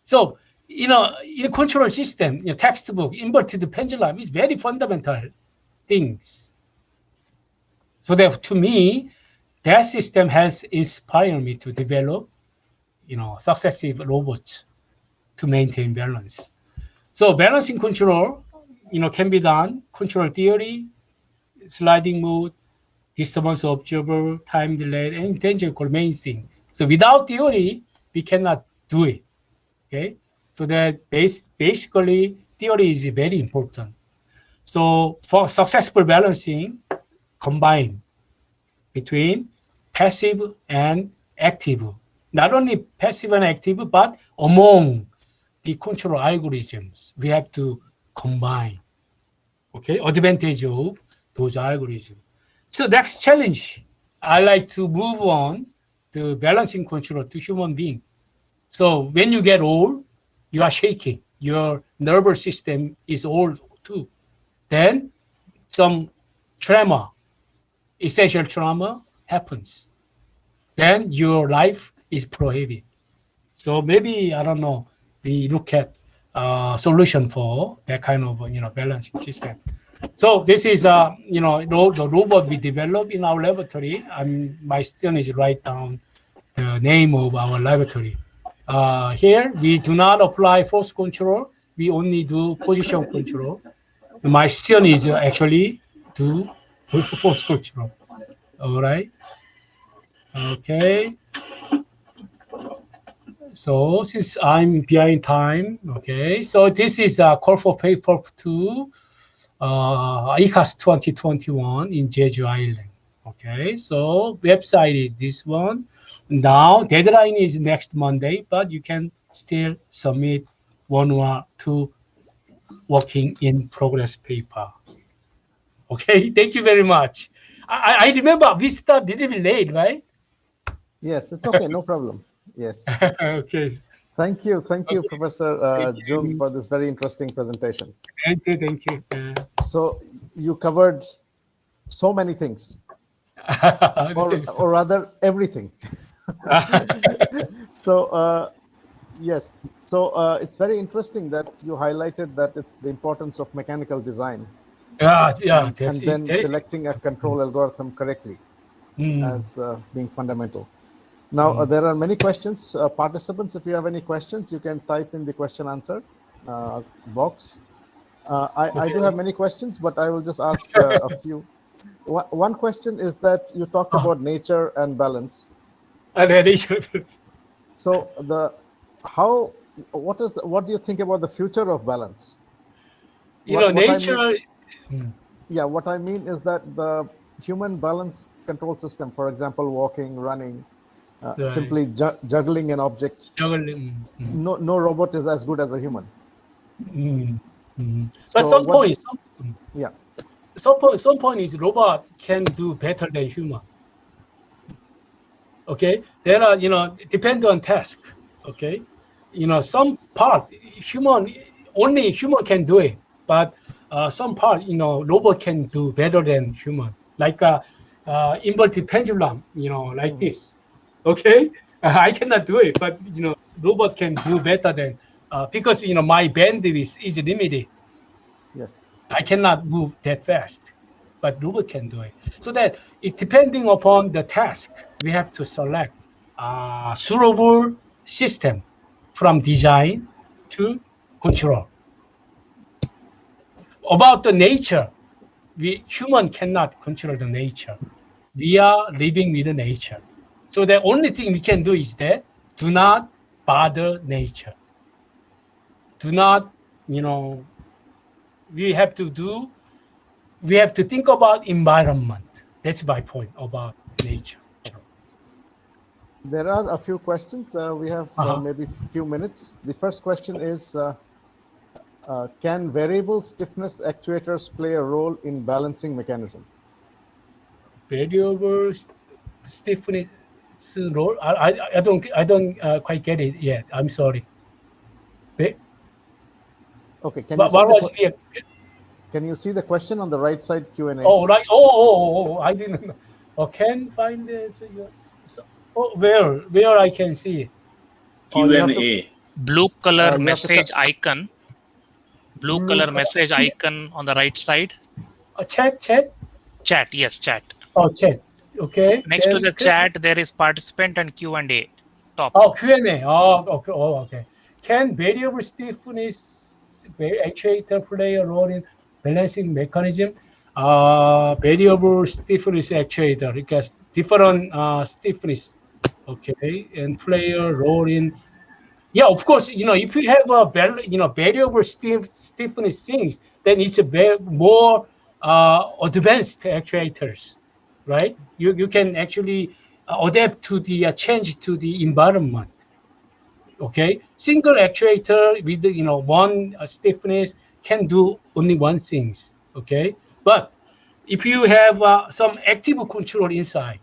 So in a control system, textbook, inverted pendulum is very fundamental things. So that to me, that system has inspired me to develop, successive robots to maintain balance. So balancing control, can be done, control theory, sliding mode, disturbance observer, time delay, and intention core main thing. So without theory, we cannot do it. Okay, so that basically theory is very important. So for successful balancing, combine between passive and active. Not only passive and active, but among the control algorithms, we have to combine. Okay, advantage of those algorithms. So next challenge, I like to move on to balancing control to human being. So when you get old, you are shaking. Your nervous system is old too. Then some trauma, essential trauma happens. Then your life is prohibited. So maybe, I don't know, we look at solution for that kind of balancing system. So this is the robot we developed in our laboratory. My students write down the name of our laboratory. Here we do not apply force control. We only do position control. My students actually do force control. All right. Okay. So since I'm behind time, okay. So this is a call for paper to ICAS 2021 in Jeju Island. Okay, so website is this one. Now deadline is next Monday, but you can still submit one or two working in progress paper. Okay, thank you very much. I remember we started a little bit late, right? Yes, it's okay, no problem. Yes. Okay. Thank you, Professor Jung, for this very interesting presentation. Thank you. So you covered so many things, or rather everything. So yes, so it's very interesting that you highlighted that it's the importance of mechanical design. Yeah, and then selecting a control algorithm correctly as being fundamental. Now, there are many questions. Participants, if you have any questions, you can type in the question answer box. I do have many questions, but I will just ask a few. One question is that you talked about nature and balance. So how what do you think about the future of balance? What I mean, nature. Mm, yeah, what I mean is that the human balance control system, for example, walking, running, right. simply juggling an object, Juggling. no robot is as good as a human. Mm, But So what? Yeah, some point is robot can do better than human. Okay, there are depend on task. Okay, some part human only human can do it, but some part robot can do better than human, like inverted pendulum, like this. Okay, I cannot do it, but robot can do better than because my bandwidth is limited. yes. I cannot move that fast, but robot can do it. So that it depending upon the task, we have to select a suitable system from design to control. About the nature, we human cannot control the nature. We are living with the nature. So the only thing we can do is that do not bother nature. Do not, you know, we have to do we have to think about environment. That's my point about nature. There are a few questions. We have Uh-huh. maybe a few minutes. The first question is, can variable stiffness actuators play a role in balancing mechanism? Variable stiffness role. I don't quite get it yet. I'm sorry. Okay, What was the can you see the question on the right side Q&A? oh right oh I didn't know. Oh, can find this. So, where I can see it. Oh, you have to Q&A. Blue color you have to message icon. Blue Blue color message icon on the right side. chat. Chat. Yes, chat. Oh, chat. Okay. Next to Then the chat, there is participant and Q&A. Top. oh, Q&A. Oh, okay. Oh, okay. Can variable stiffness actuator play a role in balancing mechanism? Variable stiffness actuator because different stiffness, okay, and play a role in. Yeah, of course. If you have a variable stiffness things, then it's a more advanced actuators, right? You can actually adapt to the change to the environment. Okay, single actuator with one stiffness can do only one things. Okay, but if you have some active control inside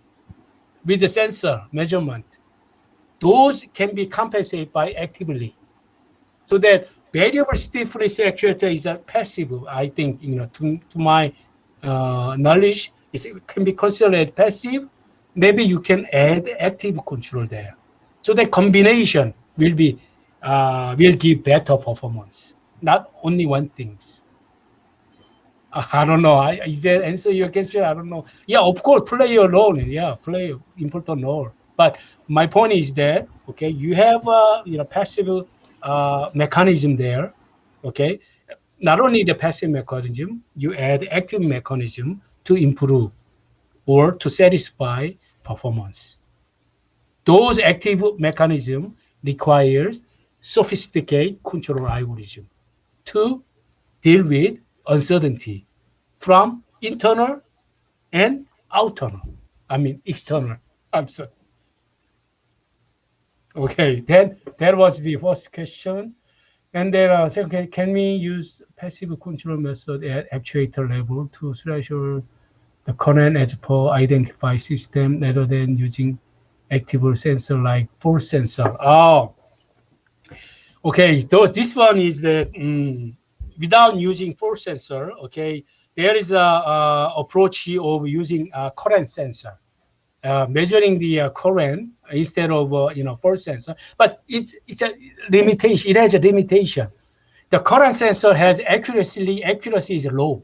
with the sensor measurement, those can be compensated by actively. So that variable stiffness actuator is a passive. I think to my knowledge, it can be considered as passive. Maybe you can add active control there. So the combination will give better performance. Not only one things. I don't know. Is that answer your question? I don't know. Yeah, of course, play a role. Yeah, play important role. But my point is that okay, you have passive mechanism there. Okay, not only the passive mechanism, you add active mechanism to improve or to satisfy performance. Those active mechanism requires sophisticated control algorithm to deal with uncertainty from internal and outer. I mean external. I'm sorry. Okay, then that was the first question. And then second, can we use passive control method at actuator level to threshold the current as per identify system rather than using active sensor like force sensor? Oh, okay. So this one is that without using force sensor, okay, there is a approach of using a current sensor. Measuring the current instead of force sensor, but it's a limitation. It has a limitation. The current sensor has accuracy is low.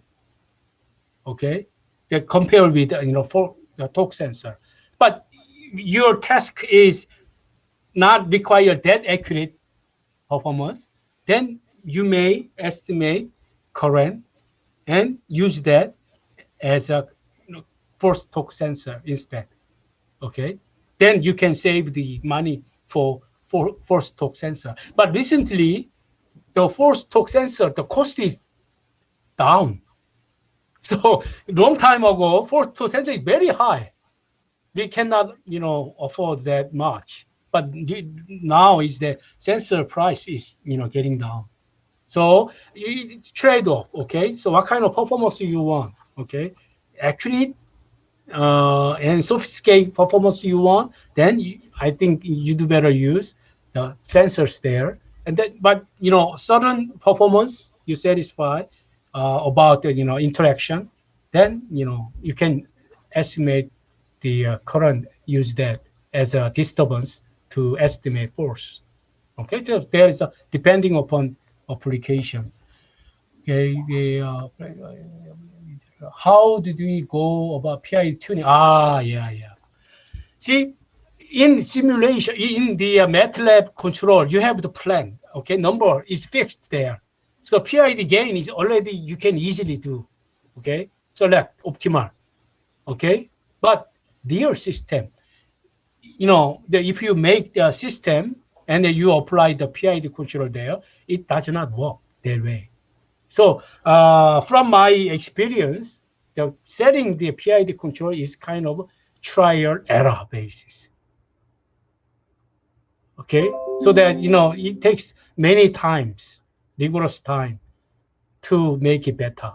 Okay, that compared with for the torque sensor, but your task is not require that accurate performance. Then you may estimate current and use that as a force torque sensor instead. Okay, then you can save the money for force torque sensor. But recently, the force torque sensor, the cost is down. So long time ago, force torque sensor is very high. We cannot, afford that much. But now is the sensor price is, getting down. So it's trade-off, okay? So what kind of performance do you want, okay? Actually, and sophisticated performance you want, then I think you do better use the sensors there. And then, but certain performance you satisfy about the interaction, then you can estimate the current, use that as a disturbance to estimate force. Okay, so there is a depending upon application. Okay, how did we go about PI tuning? Yeah. See, in simulation, in the MATLAB control, you have the plan. Okay, number is fixed there. So PID gain is already you can easily do. Okay, select optimal. Okay, but real system, if you make the system and then you apply the PID control there, it does not work that way. So from my experience, the setting the PID control is kind of trial error basis. Okay, so that it takes many times, rigorous time to make it better.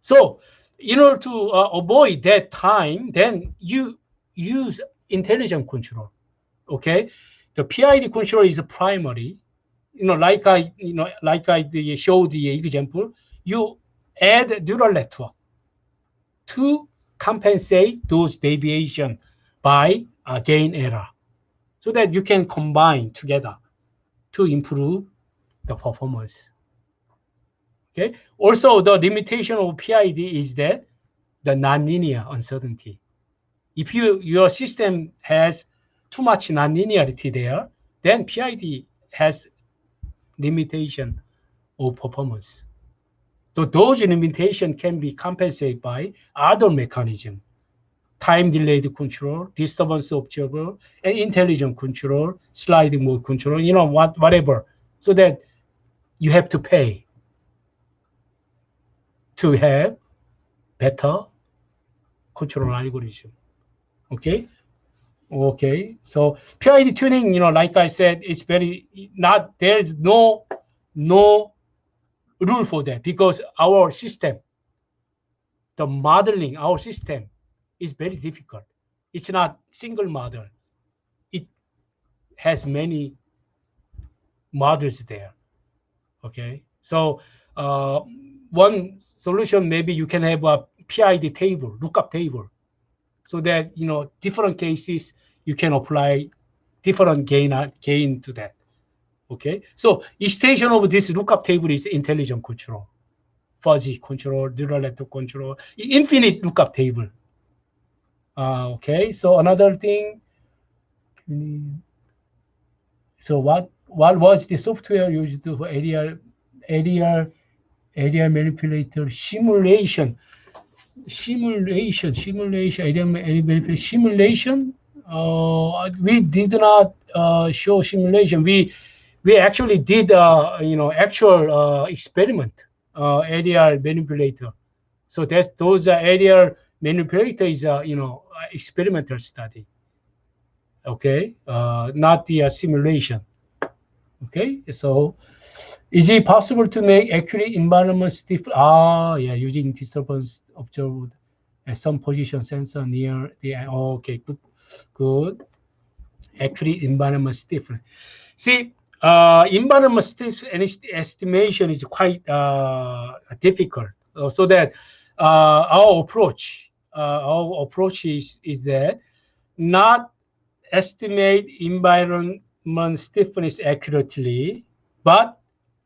So in order to avoid that time, then you use intelligent control. Okay, the PID control is a primary. Like I showed the example, you add neural network to compensate those deviation by gain error, so that you can combine together to improve the performance. Okay. Also, the limitation of PID is that the nonlinear uncertainty. If your system has too much nonlinearity there, then PID has limitation of performance. So those limitations can be compensated by other mechanism, time delayed control, disturbance observer, and intelligent control, sliding mode control, whatever. So that you have to pay to have better control algorithm. Okay. So PID tuning, like I said, it's very not, there's no rule for that, because our system, the modeling, our system is very difficult. It's not single model. It has many models there. Okay. So one solution, maybe you can have a PID table, lookup table, so that different cases you can apply different gain to that. Okay. So extension of this lookup table is intelligent control, fuzzy control, neural network control, infinite lookup table. Okay. So another thing. So what was the software used for area manipulator simulation? Area manipulator simulation. We did not show simulation. We actually did actual experiment, area manipulator. So those area manipulator is experimental study. Okay, not the simulation. Okay, so is it possible to make accurate environments different? Yeah, using disturbance observed at some position sensor near the. Okay, good. Accurate environments different. See, environment estimation is quite difficult. So that our approach is that not estimate environment stiffness accurately, but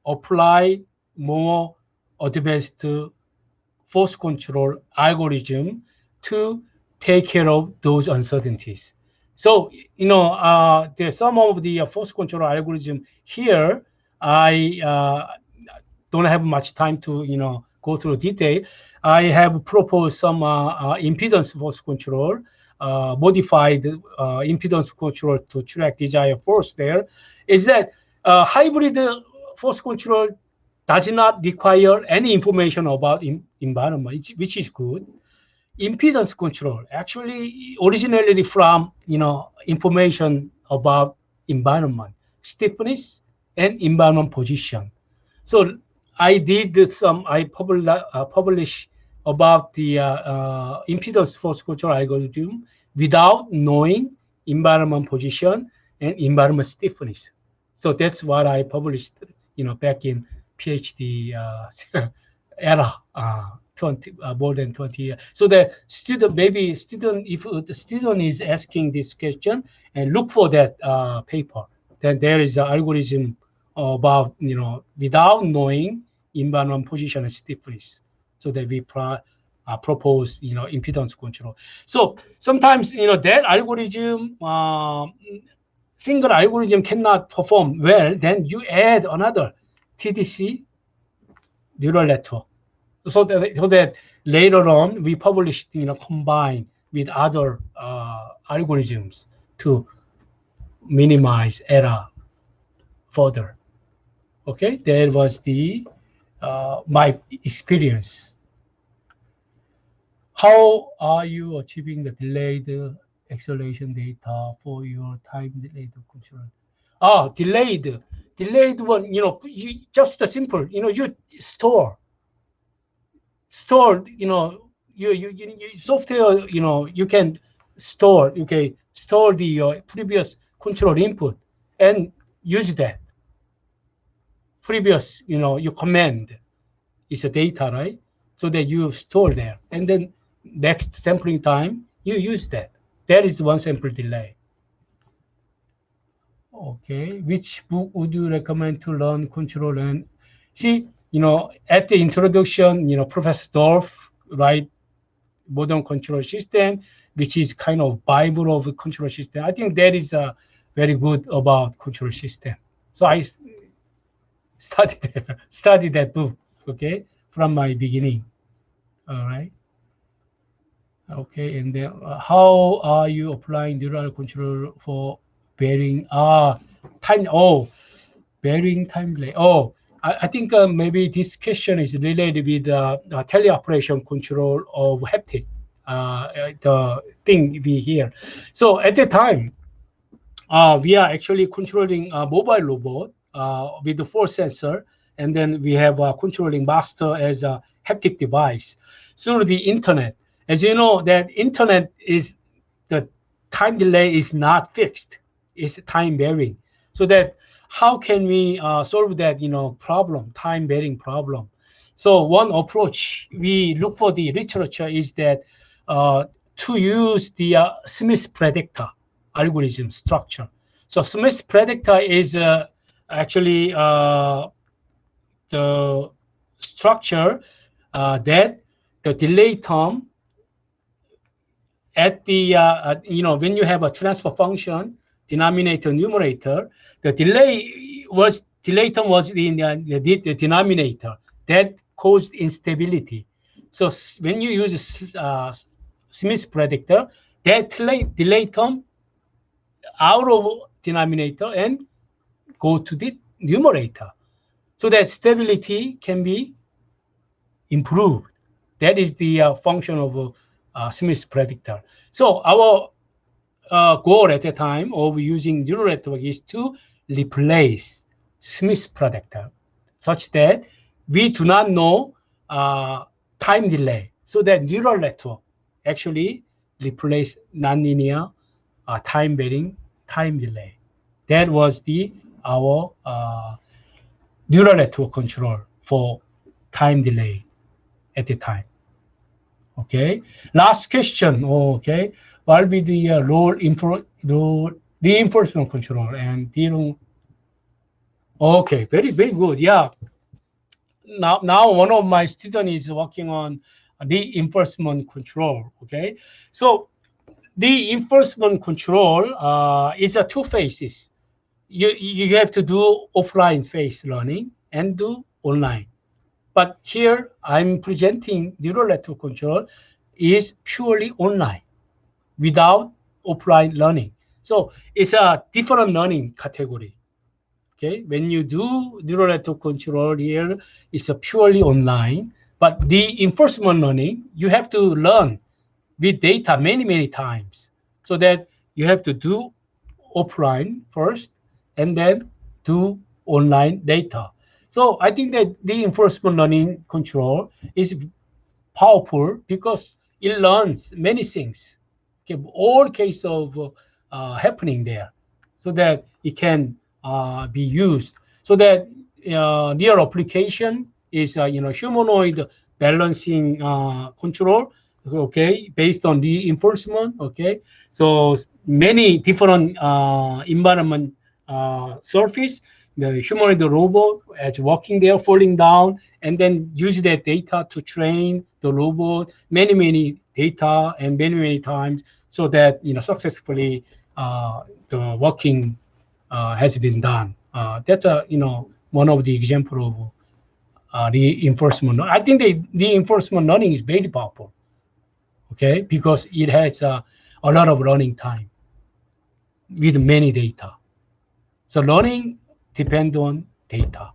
apply more advanced force control algorithm to take care of those uncertainties. So, there's some of the force control algorithm here. I don't have much time to, go through detail. I have proposed some impedance force control. modified impedance control to track desired force there, is that hybrid force control does not require any information about environment, which is good. Impedance control actually originally from information about environment, stiffness, and environment position. So I did some, I published about the impedance force control algorithm without knowing environment position and environment stiffness. So that's what I published, back in PhD era, 20 more than 20 years. So the student, maybe student, if the student is asking this question and look for that paper, then there is an algorithm about without knowing environment position and stiffness, so that we propose impedance control. So sometimes that algorithm, single algorithm cannot perform well, then you add another TDC neural network, so that later on we published combine with other algorithms to minimize error further. Okay, that was the my experience. How are you achieving the delayed acceleration data for your time delayed control? Delayed one. Just the simple. You store. Software. You can store. Okay, store the previous control input and use that previous. Your command is a data, right? So that you store there, and then next sampling time you use that. That is one sample delay. Okay, which book would you recommend to learn control? And see, at the introduction, Professor Dorf write modern control system, which is kind of Bible of control system. I think that is very good about control system. So I studied that book, okay, from my beginning. All right. Okay, and then how are you applying neural control for bearing time? Oh, bearing time delay. Oh, I think maybe this question is related with teleoperation control of haptic, the thing we hear. So at the time, we are actually controlling a mobile robot with the force sensor, and then we have controlling master as a haptic device through the internet. As you know, that internet is the time delay is not fixed; it's time varying. So that how can we solve that problem, time varying problem? So one approach we look for the literature is that to use the Smith predictor algorithm structure. So Smith predictor is actually the structure that the delay term at the when you have a transfer function denominator numerator, the delay term was in the denominator that caused instability. So when you use Smith predictor, that delay term out of denominator and go to the numerator, so that stability can be improved. That is the function of Smith predictor. So our goal at the time of using neural network is to replace Smith predictor, such that we do not know time delay, so that neural network actually replace nonlinear time varying time delay. That was our neural network control for time delay at the time. Okay. Last question. Okay. What will be the load reinforcement control and dealing? Okay. Very good. Yeah. Now one of my students is working on reinforcement control. Okay. So reinforcement control is a two phases. You have to do offline phase learning and do online. But here I'm presenting neural network control is purely online, without offline learning. So it's a different learning category. Okay, when you do neural network control here, it's a purely online. But the enforcement learning, you have to learn with data many times, so that you have to do offline first and then do online data. So I think that reinforcement learning control is powerful because it learns many things. Okay, all case of happening there, so that it can be used. So that real application is humanoid balancing control. Okay, based on the enforcement. Okay, so many different environment surface. The humanoid robot as walking there, falling down, and then use that data to train the robot many data and many times, so that successfully the working has been done. That's a one of the example of reinforcement. I think the reinforcement learning is very powerful. Okay, because it has a lot of learning time with many data. So learning depends on data.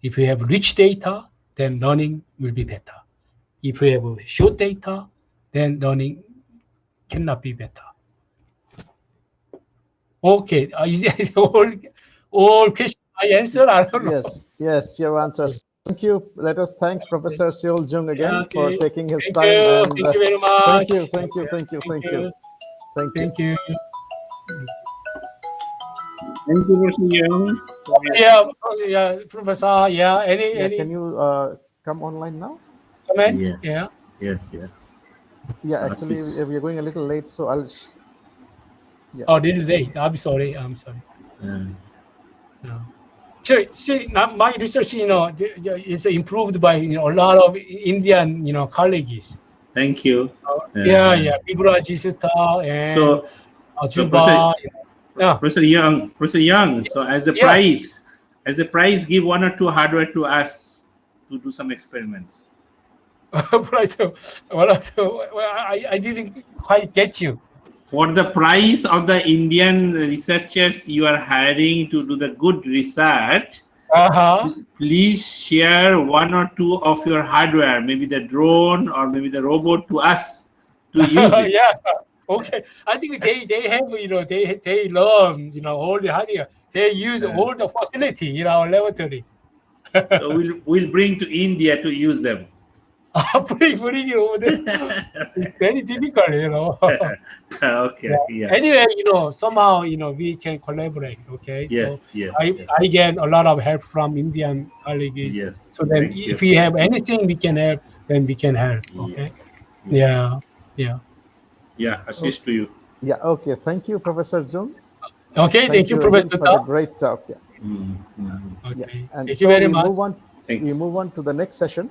If you have rich data, then learning will be better. If you have short data, then learning cannot be better. Okay, is it all questions I answered? I don't know. Yes, your answers. Thank you. Let us thank Professor Seol Jung again for Okay. taking his Thank time. you. And Thank you very much. thank you. Thank you. Thank you. Thank you, Professor Young. Yeah, Professor. Yeah, Yeah, any can you come online now? comment? Yes. Yeah. Yes. Yeah. Yeah, So actually, assist. we are going a little late, so I'll. Yeah. Oh, this is late. I'm sorry. Uh, No. So, see, my research, is improved by a lot of Indian, colleagues. thank you. Yeah, Bibraj Sutta and So, Professor Juba. Yeah, Professor Young. So, yeah. as a prize, give one or two hardware to us to do some experiments. Right. So, I didn't quite get you. For the price of the Indian researchers you are hiring to do the good research, Uh-huh. please share one or two of your hardware, maybe the drone or maybe the robot, to us to use it. Yeah. Okay. I think they have, they learn, all the idea. They use Uh, all the facility in our laboratory. so we'll bring to India to use them. Putting it over there. It's very difficult. Okay, Yeah. yeah. Anyway, somehow, we can collaborate. Okay. So Yes, yes, yes, I get a lot of help from Indian colleagues. yes. So then Thank you. if we have anything we can help, then we can help. Yeah, Okay. Yeah. Yeah. yeah. Assist to you. Yeah. Okay. Thank you, Professor Jung. Okay. Thank you, again Professor for the Ta. great talk. Yeah. Okay. Yeah. And Thank so you very we much. move on. Thank We you. move on to the next session.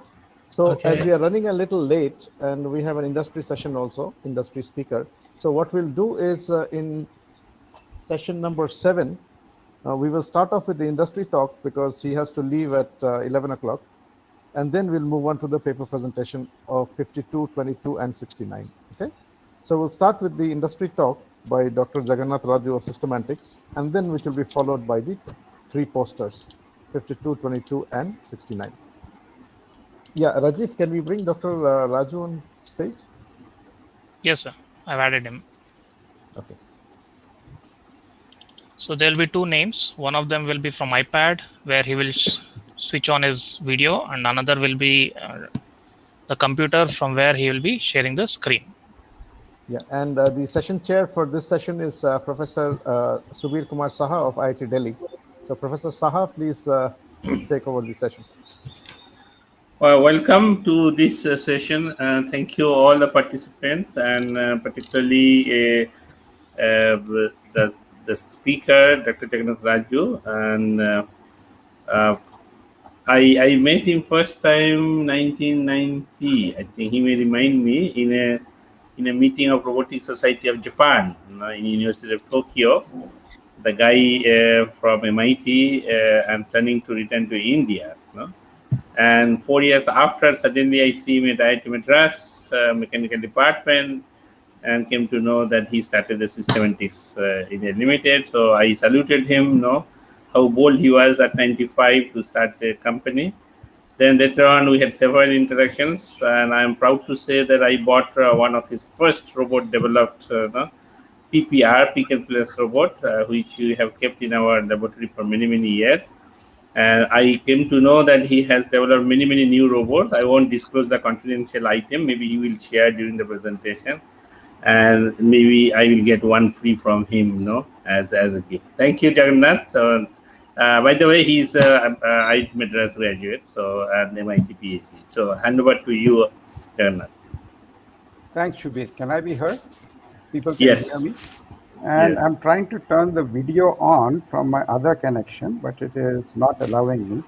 So as Okay. we are running a little late, and we have an industry session also, industry speaker. So what we'll do is in session number 7, we will start off with the industry talk because he has to leave at 11 o'clock. And then we'll move on to the paper presentation of 52, 22, and 69. Okay. So we'll start with the industry talk by Dr. Jagannath Raju of Systemantics, and then which will be followed by the 3 posters, 52, 22, and 69. Yeah, Rajiv, can we bring Dr. Raju on stage? Yes, sir. I've added him. Okay. So there'll be 2 names. One of them will be from iPad, where he will switch on his video, and another will be the computer from where he will be sharing the screen. Yeah, and the session chair for this session is Professor Subir Kumar Saha of IIT Delhi. So Professor Saha, please take over the session. Well, welcome to this session. Thank you all the participants, and particularly the speaker, Dr. Jagannath Raju. And I met him first time 1990. I think he may remind me in a meeting of Robotics Society of Japan in University of Tokyo. The guy from MIT and planning to return to India. And 4 years after, suddenly I see him at IIT Madras, mechanical department, and came to know that he started the Systematics India Limited. So I saluted him, how bold he was at 95 to start a company. Then later on, we had several interactions, and I'm proud to say that I bought one of his first robot developed, PPR, pick and place robot, which we have kept in our laboratory for many, many years. And I came to know that he has developed many, many new robots. I won't disclose the confidential item. Maybe you will share during the presentation. And maybe I will get one free from him, as a gift. Thank you, Jagannath. So, by the way, he's I Madras graduate, so and MIT PhD. So, hand over to you, Jagannath. Thanks, Shubir. Can I be heard? People can Yes. hear me. And Yes. I'm trying to turn the video on from my other connection, but it is not allowing me.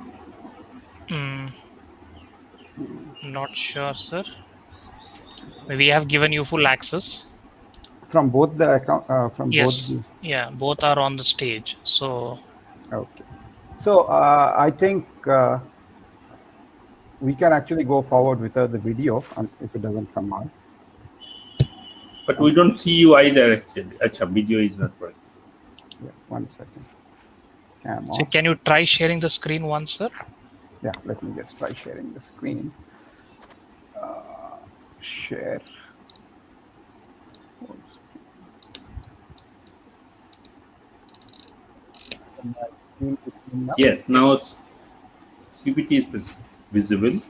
Not sure, sir. We have given you full access. From both the account, from Yes. both the... Yeah, both are on the stage. So, Okay. So I think we can actually go forward without the video if it doesn't come on. But we don't see you either, actually. Acha, video is not working. Yeah, 1 second. Cam so off. can you try sharing the screen once, sir? Yeah, let me just try sharing the screen. Share. Yes, now PPT is visible.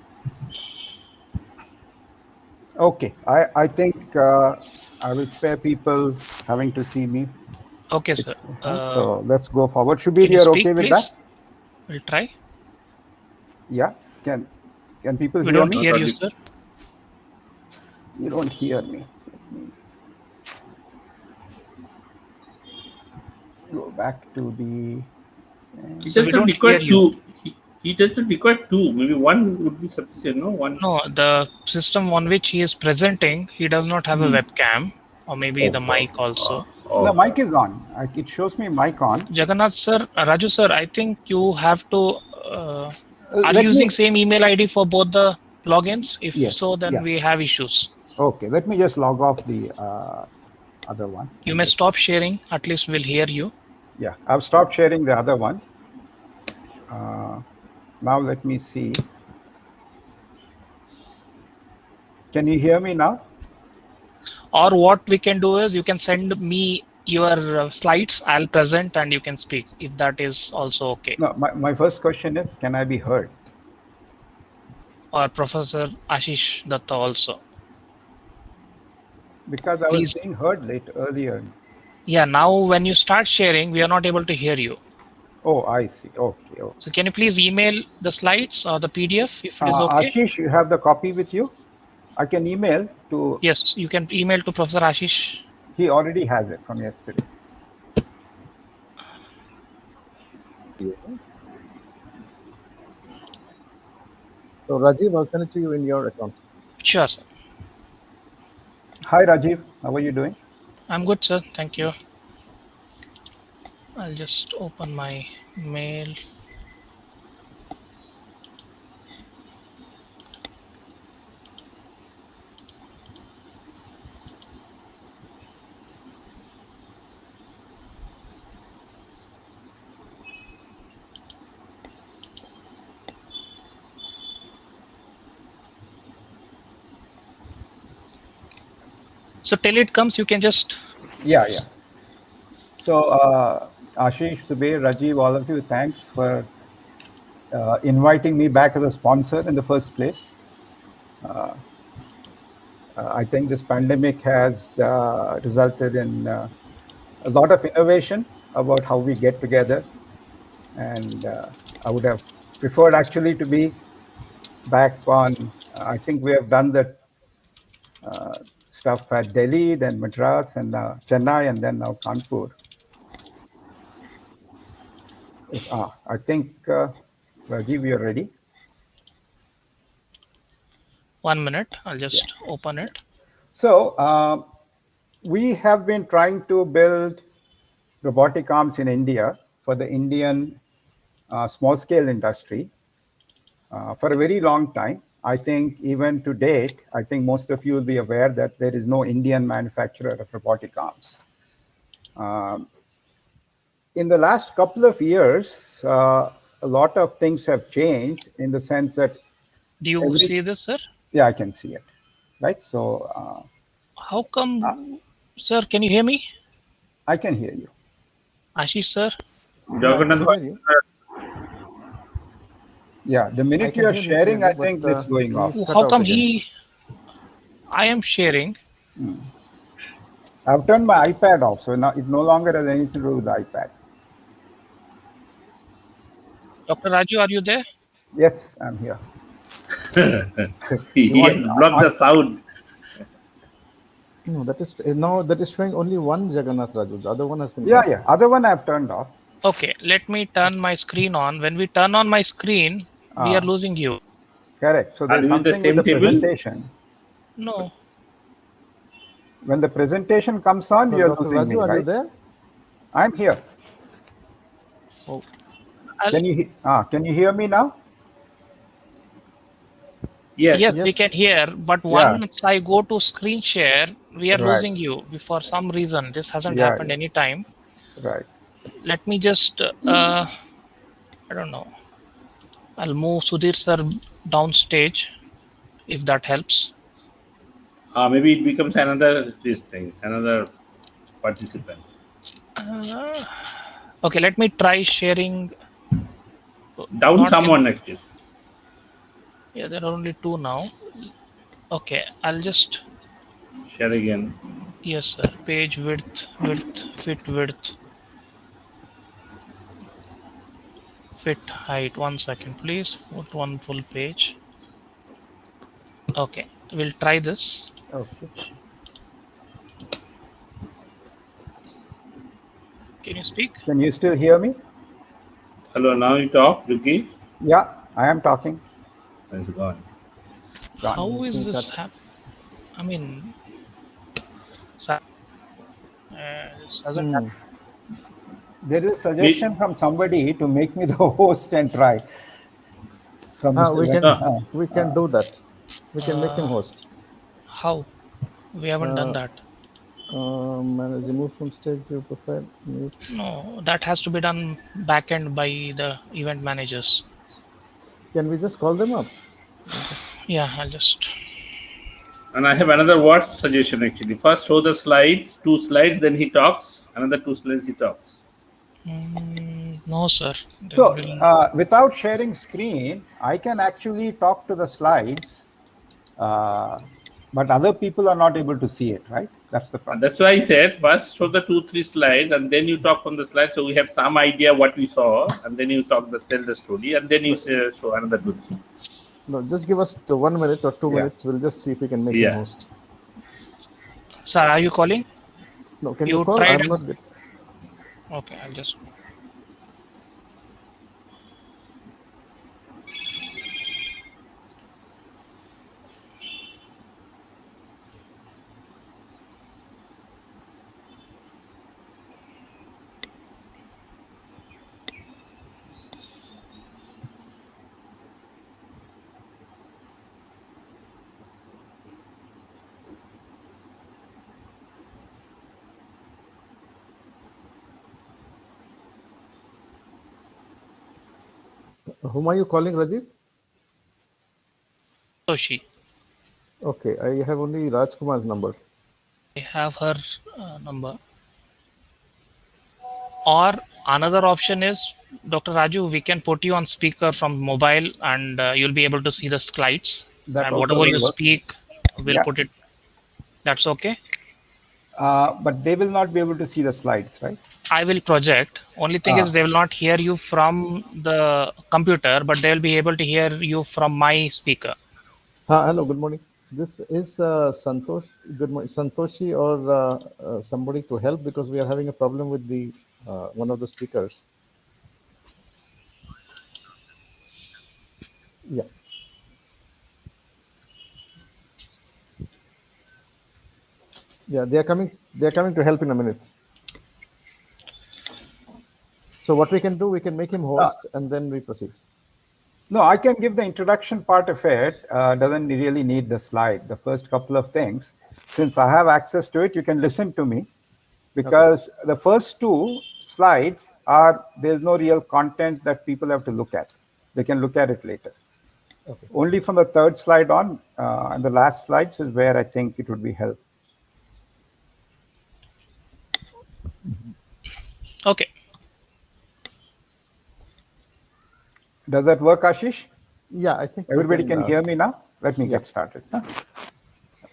Okay, I think I will spare people having to see me. Okay, sir. So let's go forward. Shubir, Can you you're speak, okay with please? that? We'll try. Yeah. Can people We hear don't me? hear you, sir. You don't hear me. Let me go back to the... He So we doesn't don't require hear you. two. He doesn't require two. Maybe one would be sufficient, no? One. No, the system on which he is presenting, he does not have a webcam, or maybe the mic also. The mic is on. It shows me mic on. Jagannath sir, Raju sir, I think you have to. Are Let you me- using same email ID for both the logins? If Yes, so, then yeah. we have issues. Okay, let me just log off the other one. You may stop sharing. At least we'll hear you. Yeah, I've stopped sharing the other one. Now let me see. Can you hear me now? Or what we can do is you can send me your slides. I'll present and you can speak if that is also okay. No, my first question is, can I be heard? Or Professor Ashish Datta also. Because I was being heard earlier. Yeah, now when you start sharing, we are not able to hear you. Oh, I see. Okay. So can you please email the slides or the PDF if it is okay? Ashish, you have the copy with you? I can email to... Yes, you can email to Professor Ashish. He already has it from yesterday. So Rajiv, I'll send it to you in your account. Sure, sir. Hi, Rajiv. How are you doing? I'm good, sir. Thank you. I'll just open my mail. So till it comes, you can just... Yeah. So Ashish, Subir, Rajiv, all of you, thanks for inviting me back as a sponsor in the first place. I think this pandemic has resulted in a lot of innovation about how we get together. And I would have preferred actually to be back on, I think we have done the stuff at Delhi, then Madras, and Chennai, and then now Kanpur. I think, Rajiv, you're ready. 1 minute. I'll just open it. So we have been trying to build robotic arms in India for the Indian small-scale industry for a very long time. I think even to date, I think most of you will be aware that there is no Indian manufacturer of robotic arms. In the last couple of years, a lot of things have changed in the sense that Do you see this, sir? yeah, I can see it, right? So How come, sir? Can you hear me? I can hear you. Ashish, sir? Yeah, I can Jagannath, hear you. Yeah, the I minute can you are hear you sharing, I clearly, think but it's going off. he's cut How out come again. I am sharing? I've turned my iPad off, so now it no longer has anything to do with the iPad. Dr. Raju, are you there? Yes, I'm here. You he want has blocked the sound. No, that is now that is showing only one Jagannath Raju. The other one has been yeah, cut. yeah. Other one I've turned off. Okay, let me turn my screen on. When we turn on my screen, we are losing you. Correct. So Are there's you in the something with same the table? presentation. No. When the presentation comes on, So, you're Dr. losing me, Raju, are you right? there? I'm here. Oh, Can you hear me now? Yes. Yes, we yes. can hear, but Yeah. once I go to screen share, we are Right. losing you. For some reason, this hasn't Yeah, happened yeah. any time. Right. Let me just, I don't know. I'll move Sudhir sir downstage, if that helps. Maybe it becomes another this thing, another participant. Okay, let me try sharing. Down Not in. someone actually. Yeah, there are only two now. Okay, I'll just. Share again. Yes, sir. Page fit width, fit height. 1 second, please. Put one full page. Okay, we'll try this. Okay. Can you speak? Can you still hear me? Hello, now you talk, Yuki. Yeah, I am talking. It's gone. Gone. How It's is been this cut. I mean, this hasn't Hmm. happened. There is a Me, suggestion from somebody to make me the host and try. From Mr. We can uh, do that. We can make him Uh, host. how? We haven't done Uh, that. Manage remove from stage your profile. Mute. No, that has to be done back end by the event managers. Can we just call them up? Yeah, I'll just. and I have another word suggestion actually. First, show the slides, 2 slides, then he talks. Another 2 slides, he talks. No, sir. Then So we'll. without sharing screen, I can actually talk to the slides, but other people are not able to see it, right? That's the And problem. that's why I said first show the 2, 3 slides, and then you talk on the slides, so we have some idea what we saw, and then you tell the story, and then you show another 2, 3. No, just give us 1 minute or two Yeah. minutes. We'll just see if we can make him Yeah. host. Sir, are you calling? No, can you You call? tried. I'm not good. Okay, I'll just. Whom are you calling, Rajiv? Toshi. Okay, I have only Rajkumar's number. I have her number. Or another option is, Dr. Raju, we can put you on speaker from mobile, and you'll be able to see the slides. That And also whatever will you work. speak, we'll Yeah. put it. That's okay. But they will not be able to see the slides, right? I will project. Only thing is, they will not hear you from the computer, but they will be able to hear you from my speaker. Hello, good morning. This is Santosh. Good morning, Santoshi, or somebody to help, because we are having a problem with the one of the speakers. Yeah. Yeah, they are coming. They are coming to help in a minute. So what we can do, we can make him host, and then we proceed. No, I can give the introduction part of it. Doesn't really need the slide. The first couple of things, since I have access to it, you can listen to me, because the first two slides are, there's no real content that people have to look at. They can look at it later. Okay. Only from the third slide on, and the last slides is where I think it would be helpful. Okay. Does that work, Ashish? Yeah, I think we Everybody can hear me now? Let me yeah. get started.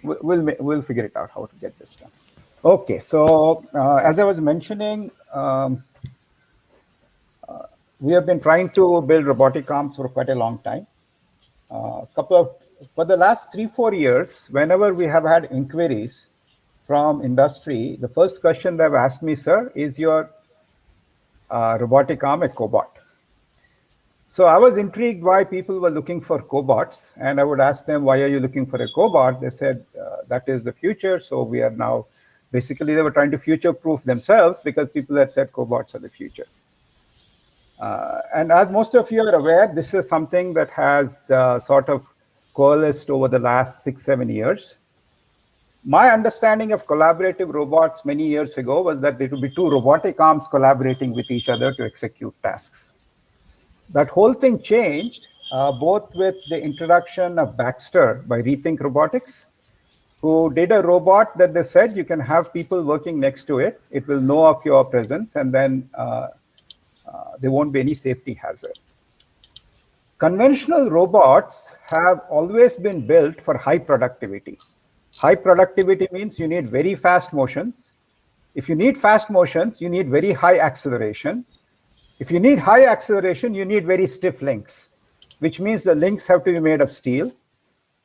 We'll figure it out how to get this done. Okay, so as I was mentioning, we have been trying to build robotic arms for quite a long time. For the last 3-4 years, whenever we have had inquiries from industry, the first question they've asked me, sir, is your robotic arm a cobot? So I was intrigued why people were looking for cobots, and I would ask them, why are you looking for a cobot? They said, that is the future. So we are now, basically they were trying to future-proof themselves because people had said cobots are the future. And as most of you are aware, this is something that has sort of coalesced over the last 6-7 years. My understanding of collaborative robots many years ago was that there would be two robotic arms collaborating with each other to execute tasks. That whole thing changed, both with the introduction of Baxter by Rethink Robotics, who did a robot that they said you can have people working next to it. It will know of your presence, and then there won't be any safety hazard. Conventional robots have always been built for high productivity. High productivity means you need very fast motions. If you need fast motions, you need very high acceleration. If you need high acceleration, you need very stiff links, which means the links have to be made of steel.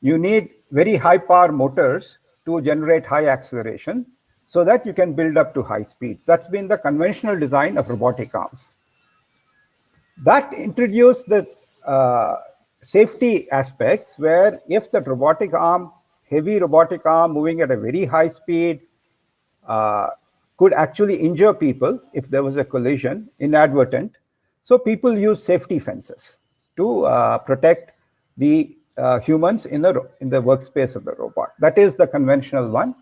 You need very high power motors to generate high acceleration so that you can build up to high speeds. That's been the conventional design of robotic arms. That introduced the safety aspects where if the robotic arm, heavy robotic arm moving at a very high speed could actually injure people if there was a collision, inadvertent. So people use safety fences to protect the humans in the workspace of the robot. That is the conventional one.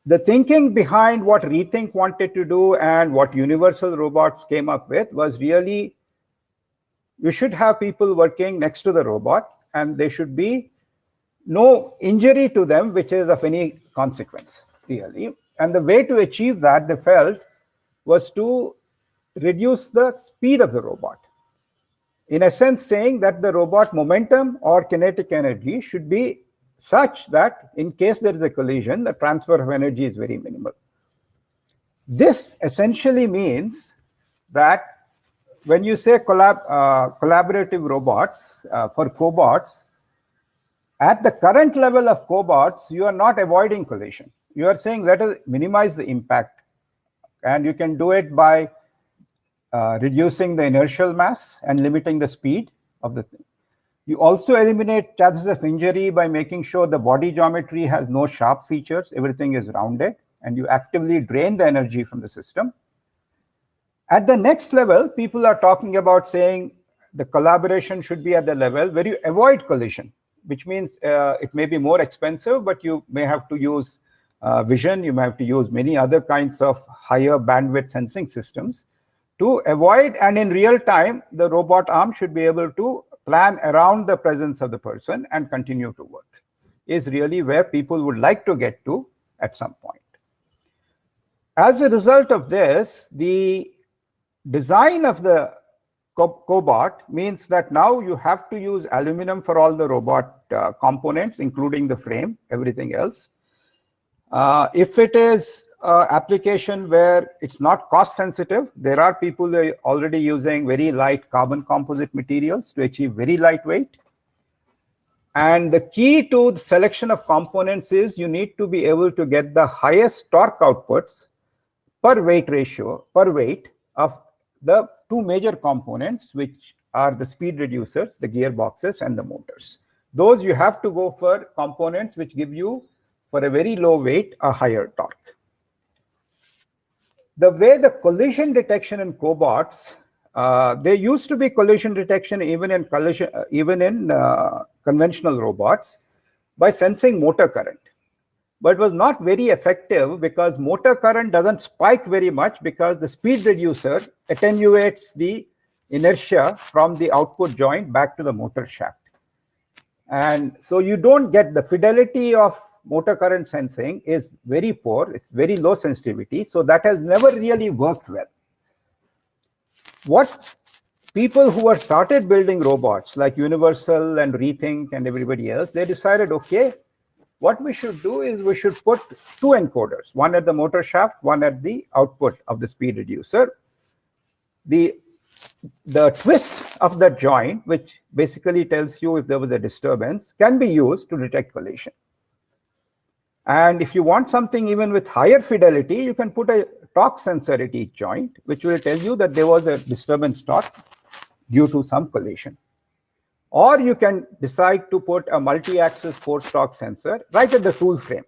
The thinking behind what Rethink wanted to do and what Universal Robots came up with was really, you should have people working next to the robot and there should be no injury to them which is of any consequence, really. And the way to achieve that, they felt, was to reduce the speed of the robot. In a sense, saying that the robot momentum or kinetic energy should be such that in case there is a collision, the transfer of energy is very minimal. This essentially means that when you say collaborative robots for cobots, at the current level of cobots, you are not avoiding collision. You are saying let us minimize the impact. And you can do it by reducing the inertial mass and limiting the speed of the thing. You also eliminate chances of injury by making sure the body geometry has no sharp features, everything is rounded, and you actively drain the energy from the system. At the next level, people are talking about saying the collaboration should be at the level where you avoid collision, which means it may be more expensive, but you may have to use vision, you may have to use many other kinds of higher bandwidth sensing systems to avoid, and in real time, the robot arm should be able to plan around the presence of the person and continue to work, is really where people would like to get to at some point. As a result of this, the design of the cobot means that now you have to use aluminum for all the robot components, including the frame, everything else. If it is an application where it's not cost sensitive, there are people who are already using very light carbon composite materials to achieve very lightweight. And the key to the selection of components is you need to be able to get the highest torque outputs per weight ratio, per weight of the two major components, which are the speed reducers, the gearboxes, and the motors. Those you have to go for components which give you, for a very low weight, a higher torque. The way the collision detection in cobots there used to be collision detection even in conventional robots by sensing motor current. But it was not very effective because motor current doesn't spike very much because the speed reducer attenuates the inertia from the output joint back to the motor shaft. And so you don't get the fidelity of motor current sensing is very poor. It's very low sensitivity. So that has never really worked well. What people who have started building robots like Universal and Rethink and everybody else, they decided, okay, what we should do is we should put two encoders, one at the motor shaft, one at the output of the speed reducer. The twist of the joint, which basically tells you if there was a disturbance, can be used to detect collision. And if you want something even with higher fidelity, you can put a torque sensor at each joint, which will tell you that there was a disturbance torque due to some collision. Or you can decide to put a multi-axis force torque sensor right at the tool frame.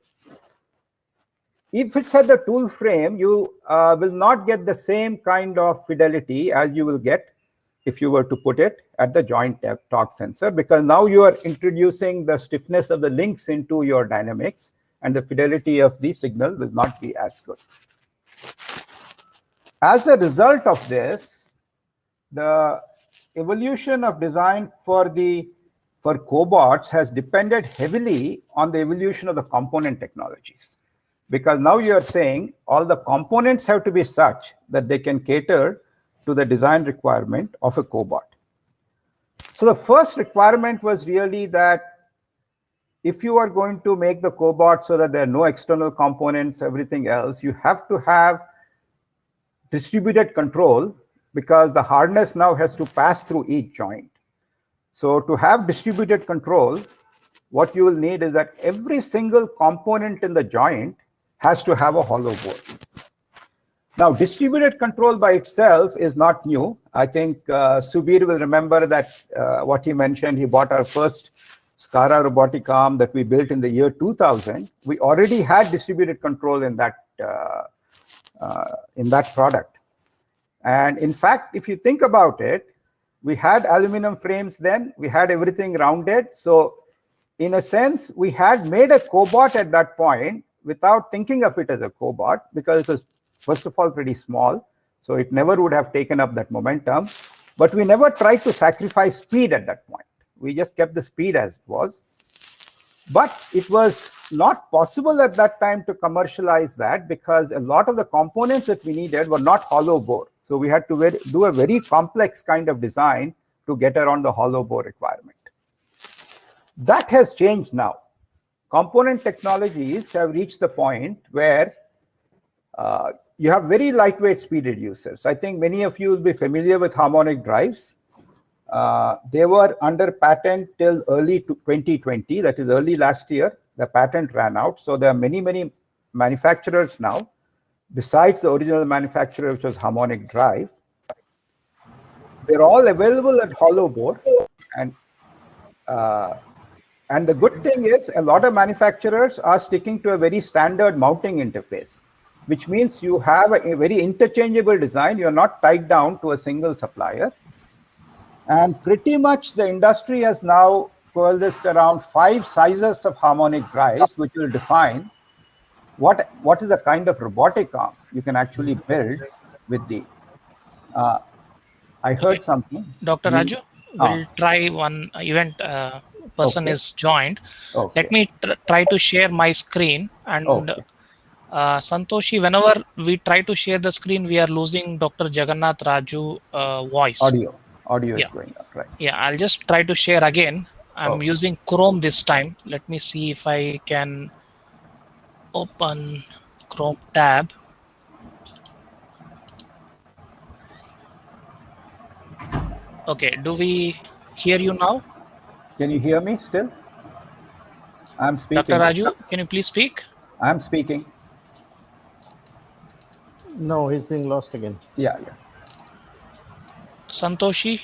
If it's at the tool frame, you will not get the same kind of fidelity as you will get if you were to put it at the joint torque sensor, because now you are introducing the stiffness of the links into your dynamics, and the fidelity of the signal will not be as good. As a result of this, the evolution of design for cobots has depended heavily on the evolution of the component technologies. Because now you are saying all the components have to be such that they can cater to the design requirement of a cobot. So the first requirement was really that if you are going to make the cobot so that there are no external components, everything else, you have to have distributed control, because the harness now has to pass through each joint. So to have distributed control, what you will need is that every single component in the joint has to have a hollow bore. Now, distributed control by itself is not new. I think Subir will remember that what he mentioned, he bought our first SCARA robotic arm that we built in the year 2000. We already had distributed control in that product. And in fact, if you think about it, we had aluminum frames then, we had everything rounded. So in a sense, we had made a cobot at that point without thinking of it as a cobot, because it was, first of all, pretty small. So it never would have taken up that momentum. But we never tried to sacrifice speed at that point. We just kept the speed as it was. But it was not possible at that time to commercialize that, because a lot of the components that we needed were not hollow bore. So we had to do a very complex kind of design to get around the hollow bore requirement. That has changed now. Component technologies have reached the point where you have very lightweight speed reducers. I think many of you will be familiar with harmonic drives. They were under patent till early 2020, that is early last year. The patent ran out. So there are many, many manufacturers now, besides the original manufacturer, which was Harmonic Drive. They're all available at hollow bore. And the good thing is a lot of manufacturers are sticking to a very standard mounting interface, which means you have a very interchangeable design. You're not tied down to a single supplier. And pretty much the industry has now coalesced around 5 sizes of harmonic drives, which will define what is the kind of robotic arm you can actually build with the. I heard something. Dr. Raju, we'll try one event person is joined. Okay. Let me try to share my screen. And Santoshi, whenever we try to share the screen, we are losing Dr. Jagannath Raju voice. Audio is going up, right? Yeah, I'll just try to share again. I'm using Chrome this time. Let me see if I can open Chrome tab. Okay, do we hear you now? Can you hear me still? I'm speaking. Dr. Raju, can you please speak? I'm speaking. No, he's being lost again. Yeah. Santoshi?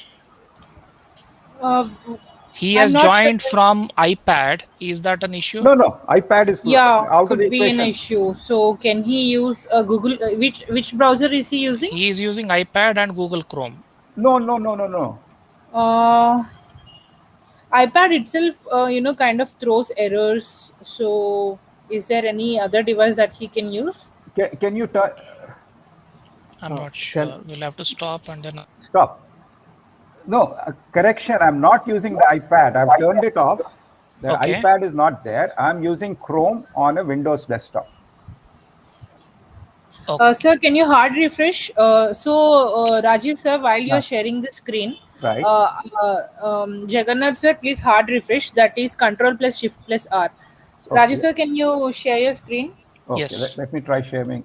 He has joined from iPad. Is that an issue? No. iPad is out could of the be equation. an issue. So can he use Google? Which browser is he using? He is using iPad and Google Chrome. No. iPad itself, kind of throws errors. So, is there any other device that he can use? Can you turn? I'm not sure. We'll have to stop and then. Stop. No, correction. I'm not using the iPad. I've turned it off. The Okay. iPad is not there. I'm using Chrome on a Windows desktop. Okay. Sir, can you hard refresh? Rajiv sir, while you're sharing the screen, Right. Jagannath sir, please hard refresh. That is Control plus Shift plus R. Okay. Rajiv sir, can you share your screen? Okay. Yes. Let me try sharing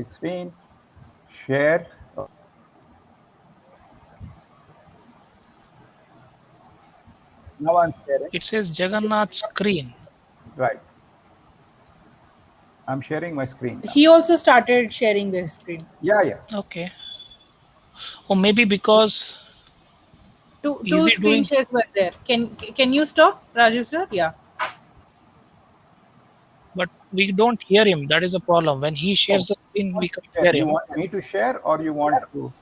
screen. Share. Now I'm sharing. It says Jagannath screen. Right. I'm sharing my screen now. He also started sharing the screen. Yeah. Okay. Or maybe because Two Is it screen doing- shares were there. Can you stop, Rajiv sir? Yeah. but we don't hear him. That is the problem. When he shares the screen, we can hear You him. want me to share or you want to?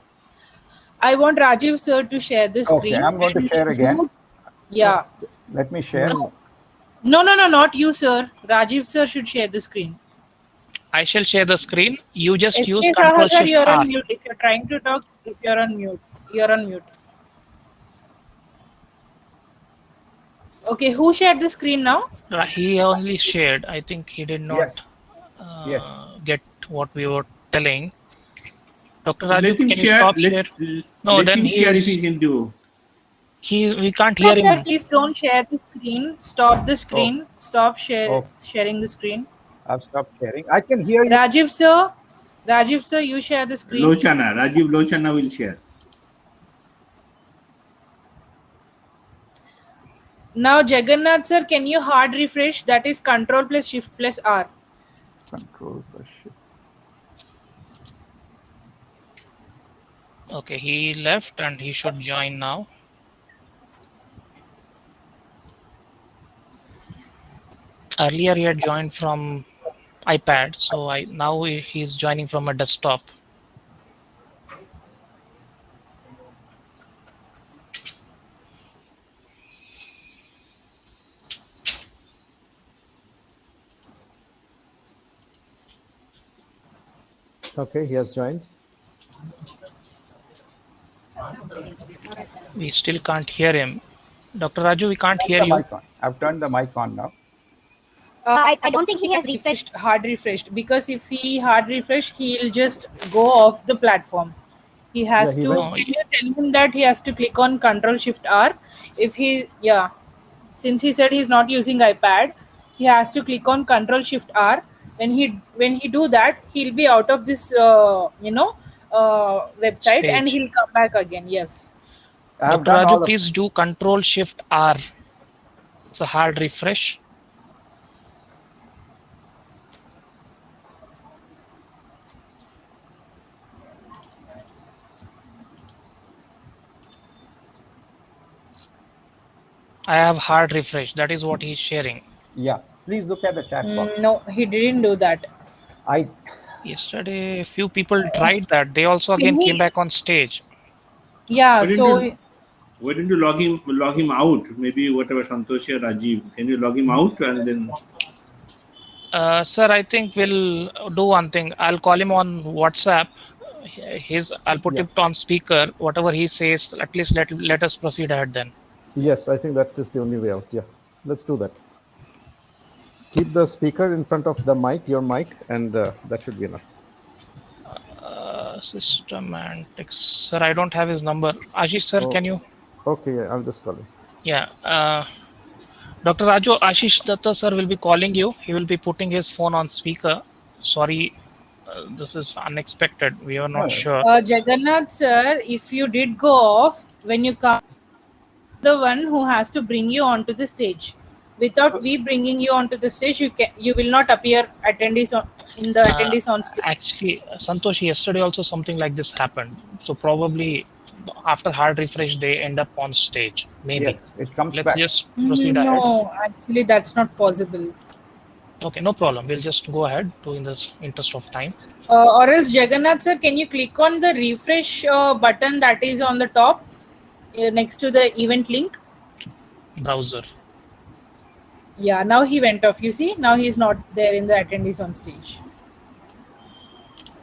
I want Rajiv sir to share the screen. Okay, I'm going to share again. Yeah. Let me share. No, not you, sir. Rajiv sir should share the screen. I shall share the screen. You just SK use Saha Control sir, Shift you're R. on mute. If you're trying to talk, if you're on mute. You're on mute. Okay, who shared the screen now? He only shared. I think he did not Yes. get what we were telling. Dr. Let Raju, him can you share. stop share? No, let then him share if he can do. we can't hear Sir, him. please don't share the screen. Stop the screen. Stop sharing the screen. I've stopped sharing. I can hear you. Rajiv sir, you share the screen. Rajiv Lochana will share. Now, Jagannath sir, can you hard refresh? That is Control plus Shift plus R. Control plus Shift. Okay, he left and he should join now. Earlier he had joined from iPad, so now he's joining from a desktop. Okay, he has joined. We still can't hear him. Dr. Raju, we can't hear The you. mic on. I've turned the mic on now. I don't think he has hard refreshed, because if he hard refresh, he'll just go off the platform. He has Yeah, he to. went- Can you tell him that he has to click on Control Shift R? Since he said he's not using iPad, he has to click on Control Shift R. When he do that, he'll be out of this website and Stage. he'll come back again. Yes. I have Dr. done all Raju, of please do Control Shift R. It's a hard refresh. I have hard refresh. That is what he's sharing. Yeah. Please look at the chat box. No, he didn't do that. Yesterday, a few people tried that. They also again came back on stage. Yeah. Why don't you log him out? Maybe whatever Santoshi or Rajiv. Can you log him out and then? Sir, I think we'll do one thing. I'll call him on WhatsApp. I'll put it on speaker. Whatever he says, at least let us proceed ahead then. Yes, I think that is the only way out. Yeah, let's do that. Keep the speaker in front of the mic, your mic, and that should be enough. Systemantics. Sir, I don't have his number. Ashish, sir, can you? Okay, yeah, I'll just call him. Yeah. Dr. Raju, Ashish Datta, sir, will be calling you. He will be putting his phone on speaker. Sorry, this is unexpected. We are not sure. Jagannath, sir, if you did go off, when you come, the one who has to bring you onto the stage. Without we bringing you onto the stage, you will not appear attendees in the attendees on stage. Actually, Santosh, yesterday also something like this happened. So probably after hard refresh, they end up on stage. Maybe. Yes, it comes Let's back. just proceed ahead. No, actually, that's not possible. Okay, no problem. We'll just go ahead to in this interest of time. Or else, Jagannath sir, can you click on the refresh button that is on the top next to the event link? Browser. Yeah, now he went off. You see, now he's not there in the attendees on stage.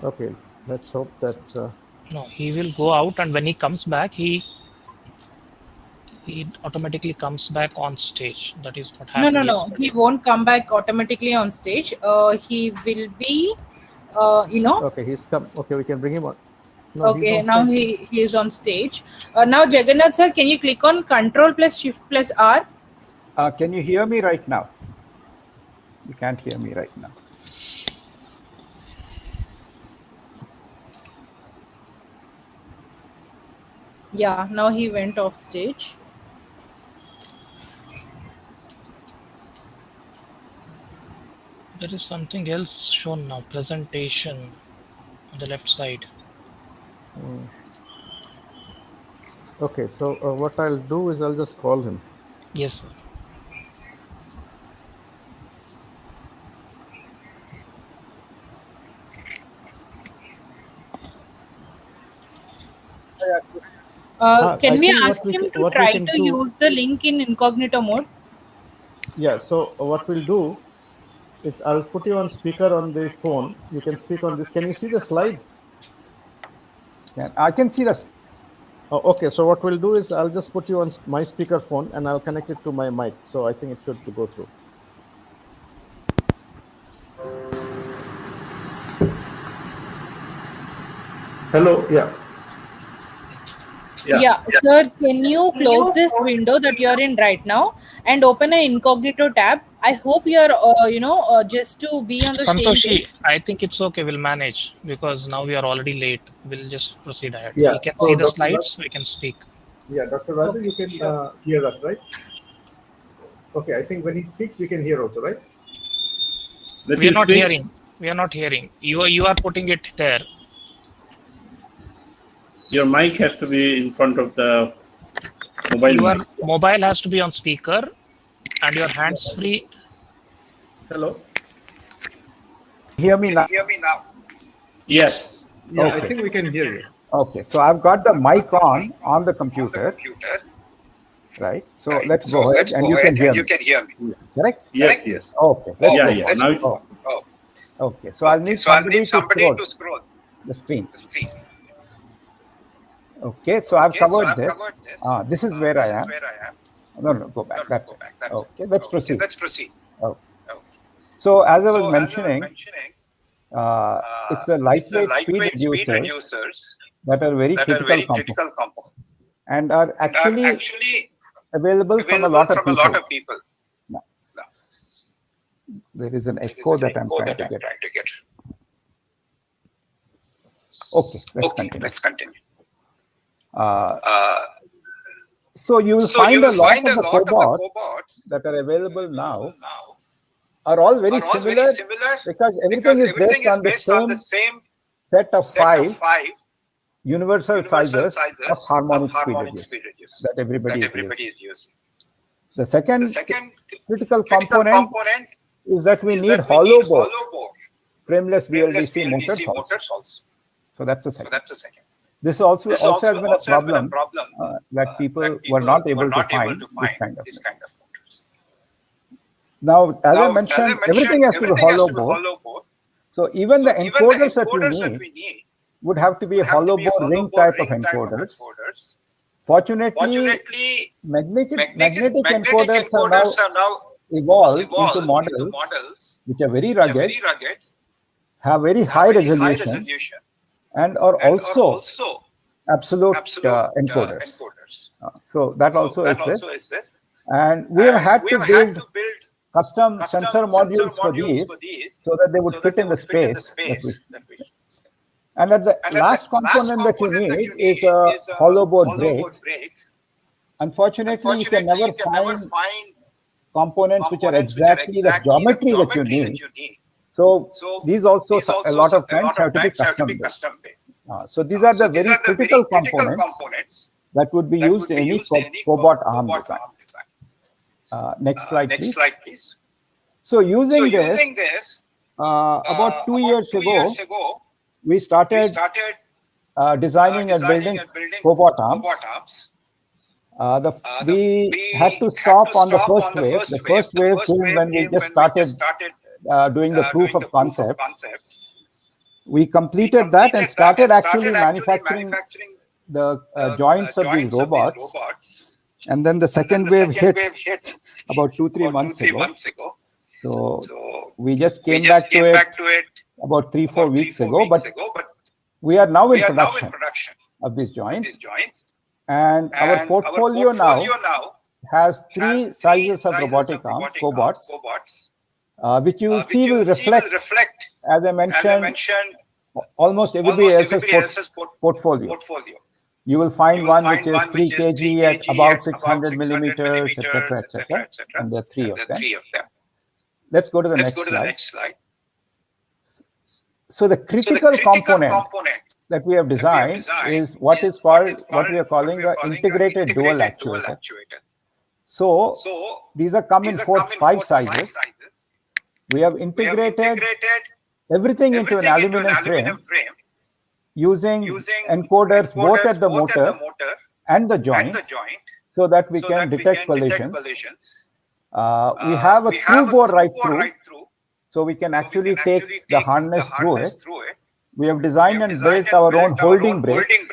Okay, let's hope that. No, he will go out, and when he comes back, he automatically comes back on stage. That is what happened No. yesterday. He won't come back automatically on stage. He will be, Okay, he's come. Okay, we can bring him on. No, he's Okay, on now stage. he is on stage. Now, Jagannath sir, can you click on Control plus Shift plus R? Can you hear me right now? You can't hear me right now. Yeah, now he went off stage. There is something else shown now. Presentation on the left side. Okay, so what I'll do is I'll just call him. Yes, sir. Can I we think ask him to try to use the link in incognito mode? Yeah, so what we'll do is I'll put you on speaker on the phone. You can speak on this. Can you see the slide? I can see the. Oh, okay, so what we'll do is I'll just put you on my speaker phone and I'll connect it to my mic. So I think it should go through. Hello, yeah. Yeah, sir, can you close this window that you're in right now and open an incognito tab? I hope you're, just to be on the same Santoshi, page. I think it's okay. We'll manage because now we are already late. We'll just proceed ahead. Yeah, We can so see the Dr. slides. We can speak. Yeah, Dr. Raju, Okay, you can sure. hear us, right? Okay, I think when he speaks, we can hear also, right? We are not hearing. We are not hearing. You are putting it there. Your mic has to be in front of the mobile Your mic. mobile has to be on speaker and your hands free. Hello? Hear me now? Yes. Yeah, Okay. I think we can hear you. Okay, so I've got the mic on the computer, right? So let's go ahead and you can hear me. Correct? Yes. Okay. Let's go. Yeah. Now Okay, so I'll need somebody to scroll the screen. Okay, so I've covered this. This is where I am. No, go back. That's it. Okay, let's proceed. Okay. So as I was mentioning, it's the lightweight speed reducers that are very critical components and are actually available from a lot of people. Now, there is an echo that I'm trying to get. Okay, let's continue. So you will find a lot of the cobots that are available now are all very similar because everything is based on the same set of 5 universal sizes of harmonic speed reducers that everybody is using. The second critical component is that we need hollow bore frameless BLDC motors also. So that's the second. This also has been a problem that people were not able to find this kind of motors. Now, as I mentioned, everything has to be hollow bore. So even the encoders that we need would have to be hollow bore ring type of encoders. Fortunately, magnetic encoders have now evolved into models which are very rugged, have very high resolution, and are also absolute encoders. So that also exists. And we have had to build custom sensor modules for these so that they would fit in the space that we. And at the last component that you need is a hollow bore brake. Unfortunately, you can never find components which are exactly the geometry that you need. So these also a lot of times have to be custom built. So these are the very critical components that would be used in any cobot arm design. Next slide, please. So using this, about 2 years ago, we started designing and building cobot arms. We had to stop on the first wave. The first wave came when we just started doing the proof of concepts. We completed that and started actually manufacturing the joints of these robots. And then the second wave hit about 2-3 months ago. So we just came back to it about 3-4 weeks ago. But we are now in production of these joints. And our portfolio now has 3 sizes of robotic arms, cobots, which you will see will reflect, as I mentioned, almost everybody else's portfolio. You will find one which is 3 kg at about 600 millimeters, etc., etc. And there are 3 of them. Let's go to the next slide. So the critical component that we have designed is what we are calling an integrated dual actuator. So these are come in 5 sizes. We have integrated everything into an aluminum frame using encoders both at the motor and the joint so that we can detect collisions. We have a through bore right through, so we can actually take the harness through it. We have designed and built our own holding brakes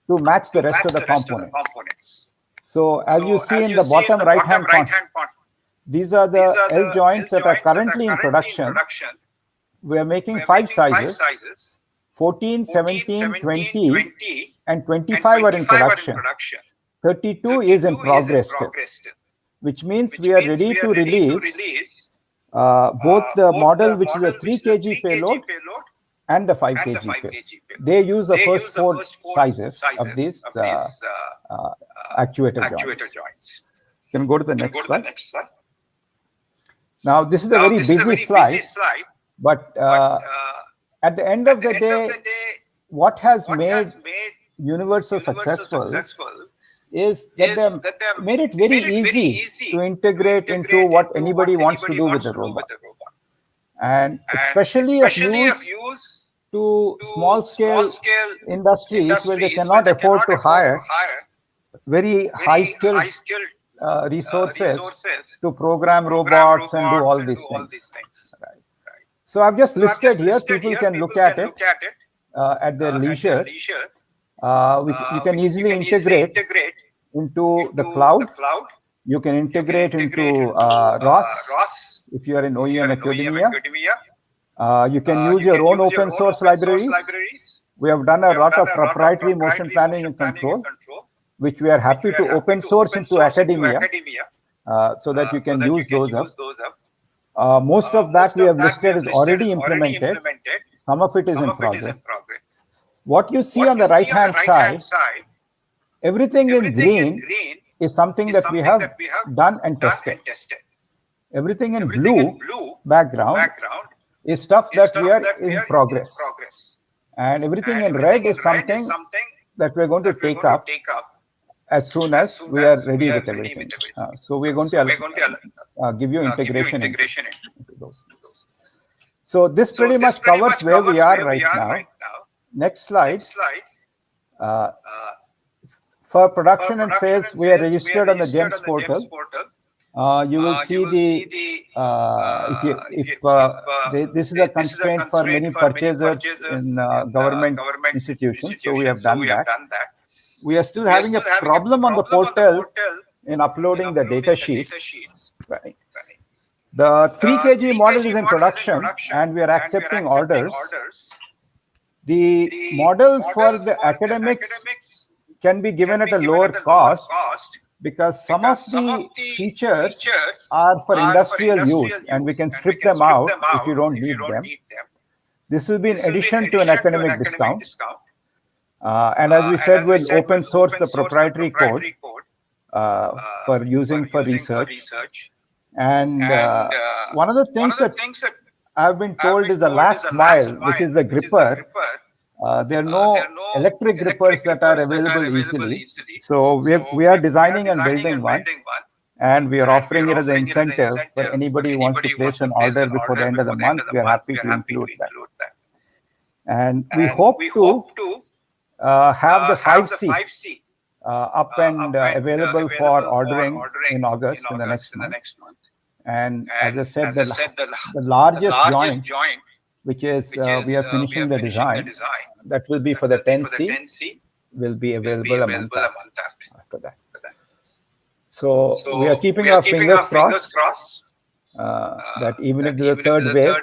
to match the rest of the components. So as you see in the bottom right-hand corner, these are the L joints that are currently in production. We are making 5 sizes, 14, 17, 20, and 25 are in production. 32 is in progress still, which means we are ready to release both the model, which is a 3 kg payload, and the 5 kg payload. They use the first 4 sizes of these actuator joints. You can go to the next slide. Now, this is a very busy slide, but at the end of the day, what has made Universal successful is that they made it very easy to integrate into what anybody wants to do with the robot. And especially of use to small-scale industries where they cannot afford to hire very high-skilled resources to program robots and do all these things. Right. So I've just listed here. People can look at it at their leisure. We can easily integrate into the cloud. You can integrate into ROS if you are in OEM academia. You can use your own open source libraries. We have done a lot of proprietary motion planning and control, which we are happy to open source into academia so that you can use those up. Most of that we have listed is already implemented. Some of it is in progress. What you see on the right-hand side, everything in green is something that we have done and tested. Everything in blue background is stuff that we are in progress. And everything in red is something that we're going to take up as soon as we are ready with everything. So we're going to give you integration into those things. So this pretty much covers where we are right now. Next slide. For production and sales, we are registered on the GEMS portal. You will see this is a constraint for many purchasers in government institutions, so we have done that. We are still having a problem on the portal in uploading the data sheets. Right. The 3 kg model is in production and we are accepting orders. The model for the academics can be given at a lower cost because some of the features are for industrial use and we can strip them out if you don't need them. This will be in addition to an academic discount. And as we said, we'll open source the proprietary code for using for research. And one of the things that I've been told is the last mile, which is the gripper. There are no electric grippers that are available easily. So we are designing and building one. And we are offering it as an incentive for anybody who wants to place an order before the end of the month. We are happy to include that. And we hope to have the 5C up and available for ordering in August, in the next month. And as I said, the largest joint, which is we are finishing the design, that will be for the 10C, will be available a month after that. So we are keeping our fingers crossed that even if there's a third wave,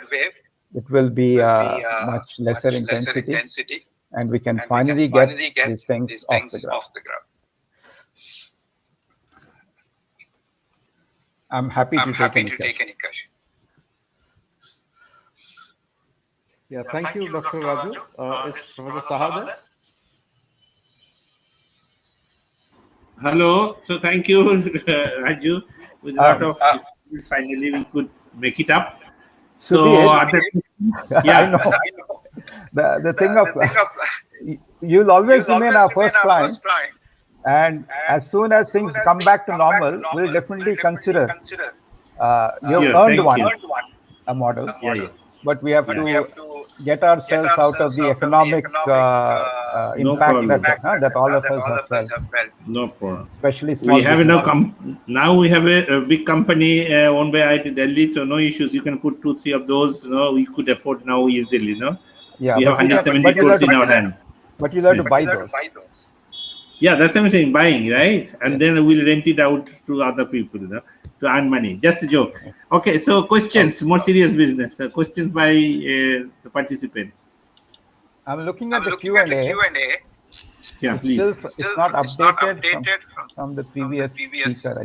it will be much lesser intensity, and we can finally get these things off the ground. I'm happy to take any question. Yeah, thank you, Dr. Raju. Is Professor Saha there? Hello. So thank you, Raju. With a lot of finally we could make it up. So other yeah, I know. The thing of you'll always remain our first client, and as soon as things come back to normal, we'll definitely consider. You've earned a model, but we have to get ourselves out of the economic impact that all of us have felt. No problem. Especially small we have now we have a big company owned by IIT Delhi, so no issues. You can put 2-3 of those. We could afford now easily. Yeah, we have 170 crores in our hand. But you'll have to buy those. Yeah, that's what I'm saying, buying, right? And then we'll rent it out to other people to earn money. Just a joke. Okay, so questions, more serious business. Questions by the participants. I'm looking at the Q&A. Yeah, please. It's not updated from the previous speaker, I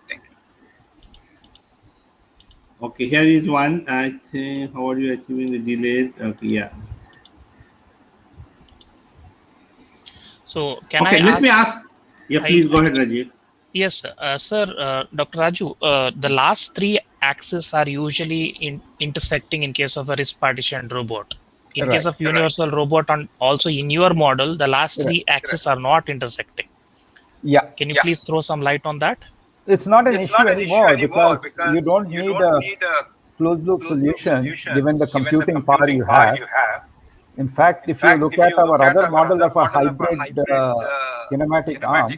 think. Okay, here is one. I think, how are you achieving the delayed? Okay, yeah. So can let me ask. Yeah, please go ahead, Rajiv. Yes, sir. Dr. Raju, the last 3 axes are usually intersecting in case of a risk partitioned robot. In case of universal robot, and also in your model, the last 3 axes are not intersecting. Yeah. Can you please throw some light on that? It's not an issue anymore because you don't need a closed loop solution given the computing power you have. In fact, if you look at our other model of a hybrid kinematic arm,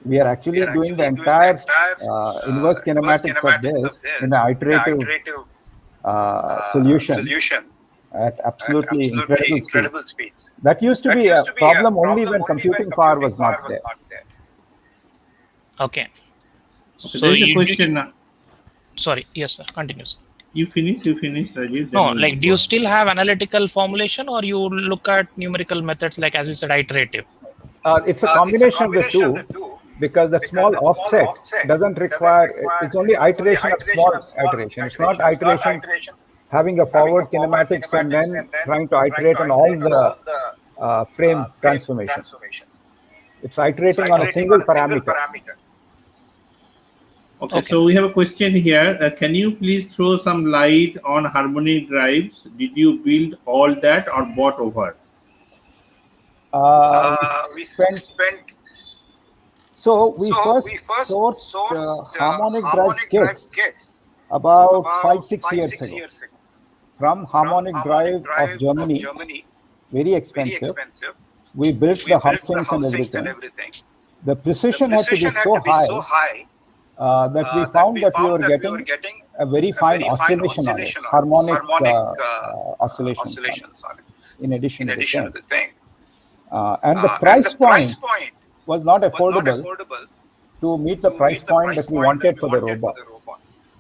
we are actually doing the entire inverse kinematics of this in an iterative solution at absolutely incredible speeds. That used to be a problem only when computing power was not there. Okay. So there's a question. Sorry. Yes, sir. Continue, sir. You finish, Rajiv. No, like, do you still have analytical formulation, or you look at numerical methods, like as you said, iterative? It's a combination of the two, because the small offset doesn't require. It's only iteration of small iteration. It's not iteration having a forward kinematics and then trying to iterate on all the frame transformations. It's iterating on a single parameter. Okay, so we have a question here. Can you please throw some light on harmony drives? Did you build all that or bought over? We first sourced harmonic drive kits about 5-6 years ago from Harmonic Drive of Germany, very expensive. We built the housings and everything. The precision had to be so high that we found that we were getting a very fine oscillation on it, harmonic oscillations on it, in addition to the thing. And the price point was not affordable to meet the price point that we wanted for the robot.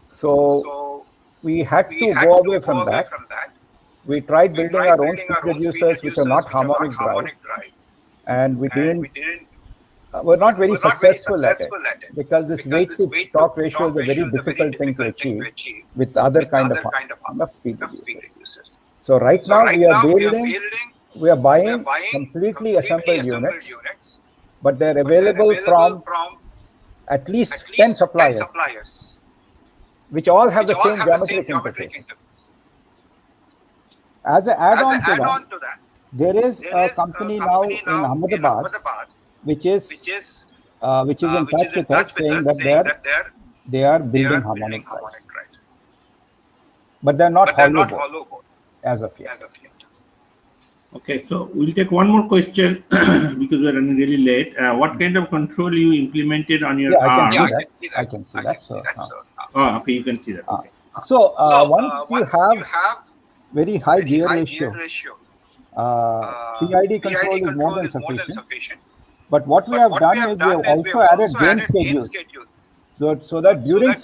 So we had to go away from that. We tried building our own speed reducers, which are not harmonic drive, and we were not very successful at it because this weight to torque ratio is a very difficult thing to achieve with other kind of speed reducers. So right now we are buying completely assembled units, but they're available from at least 10 suppliers, which all have the same geometric interfaces. As an add-on to that, there is a company now in Ahmedabad which is which is in touch with us, saying that they are building harmonic drives, but they're not hollow board as of yet. Okay, so we'll take one more question because we're running really late. What kind of control you implemented on your arm? I can see that. So, oh, okay, you can see that. Okay. So once you have very high gear ratio, PID control is more than sufficient. But what we have done is we have also added drain schedules, so that during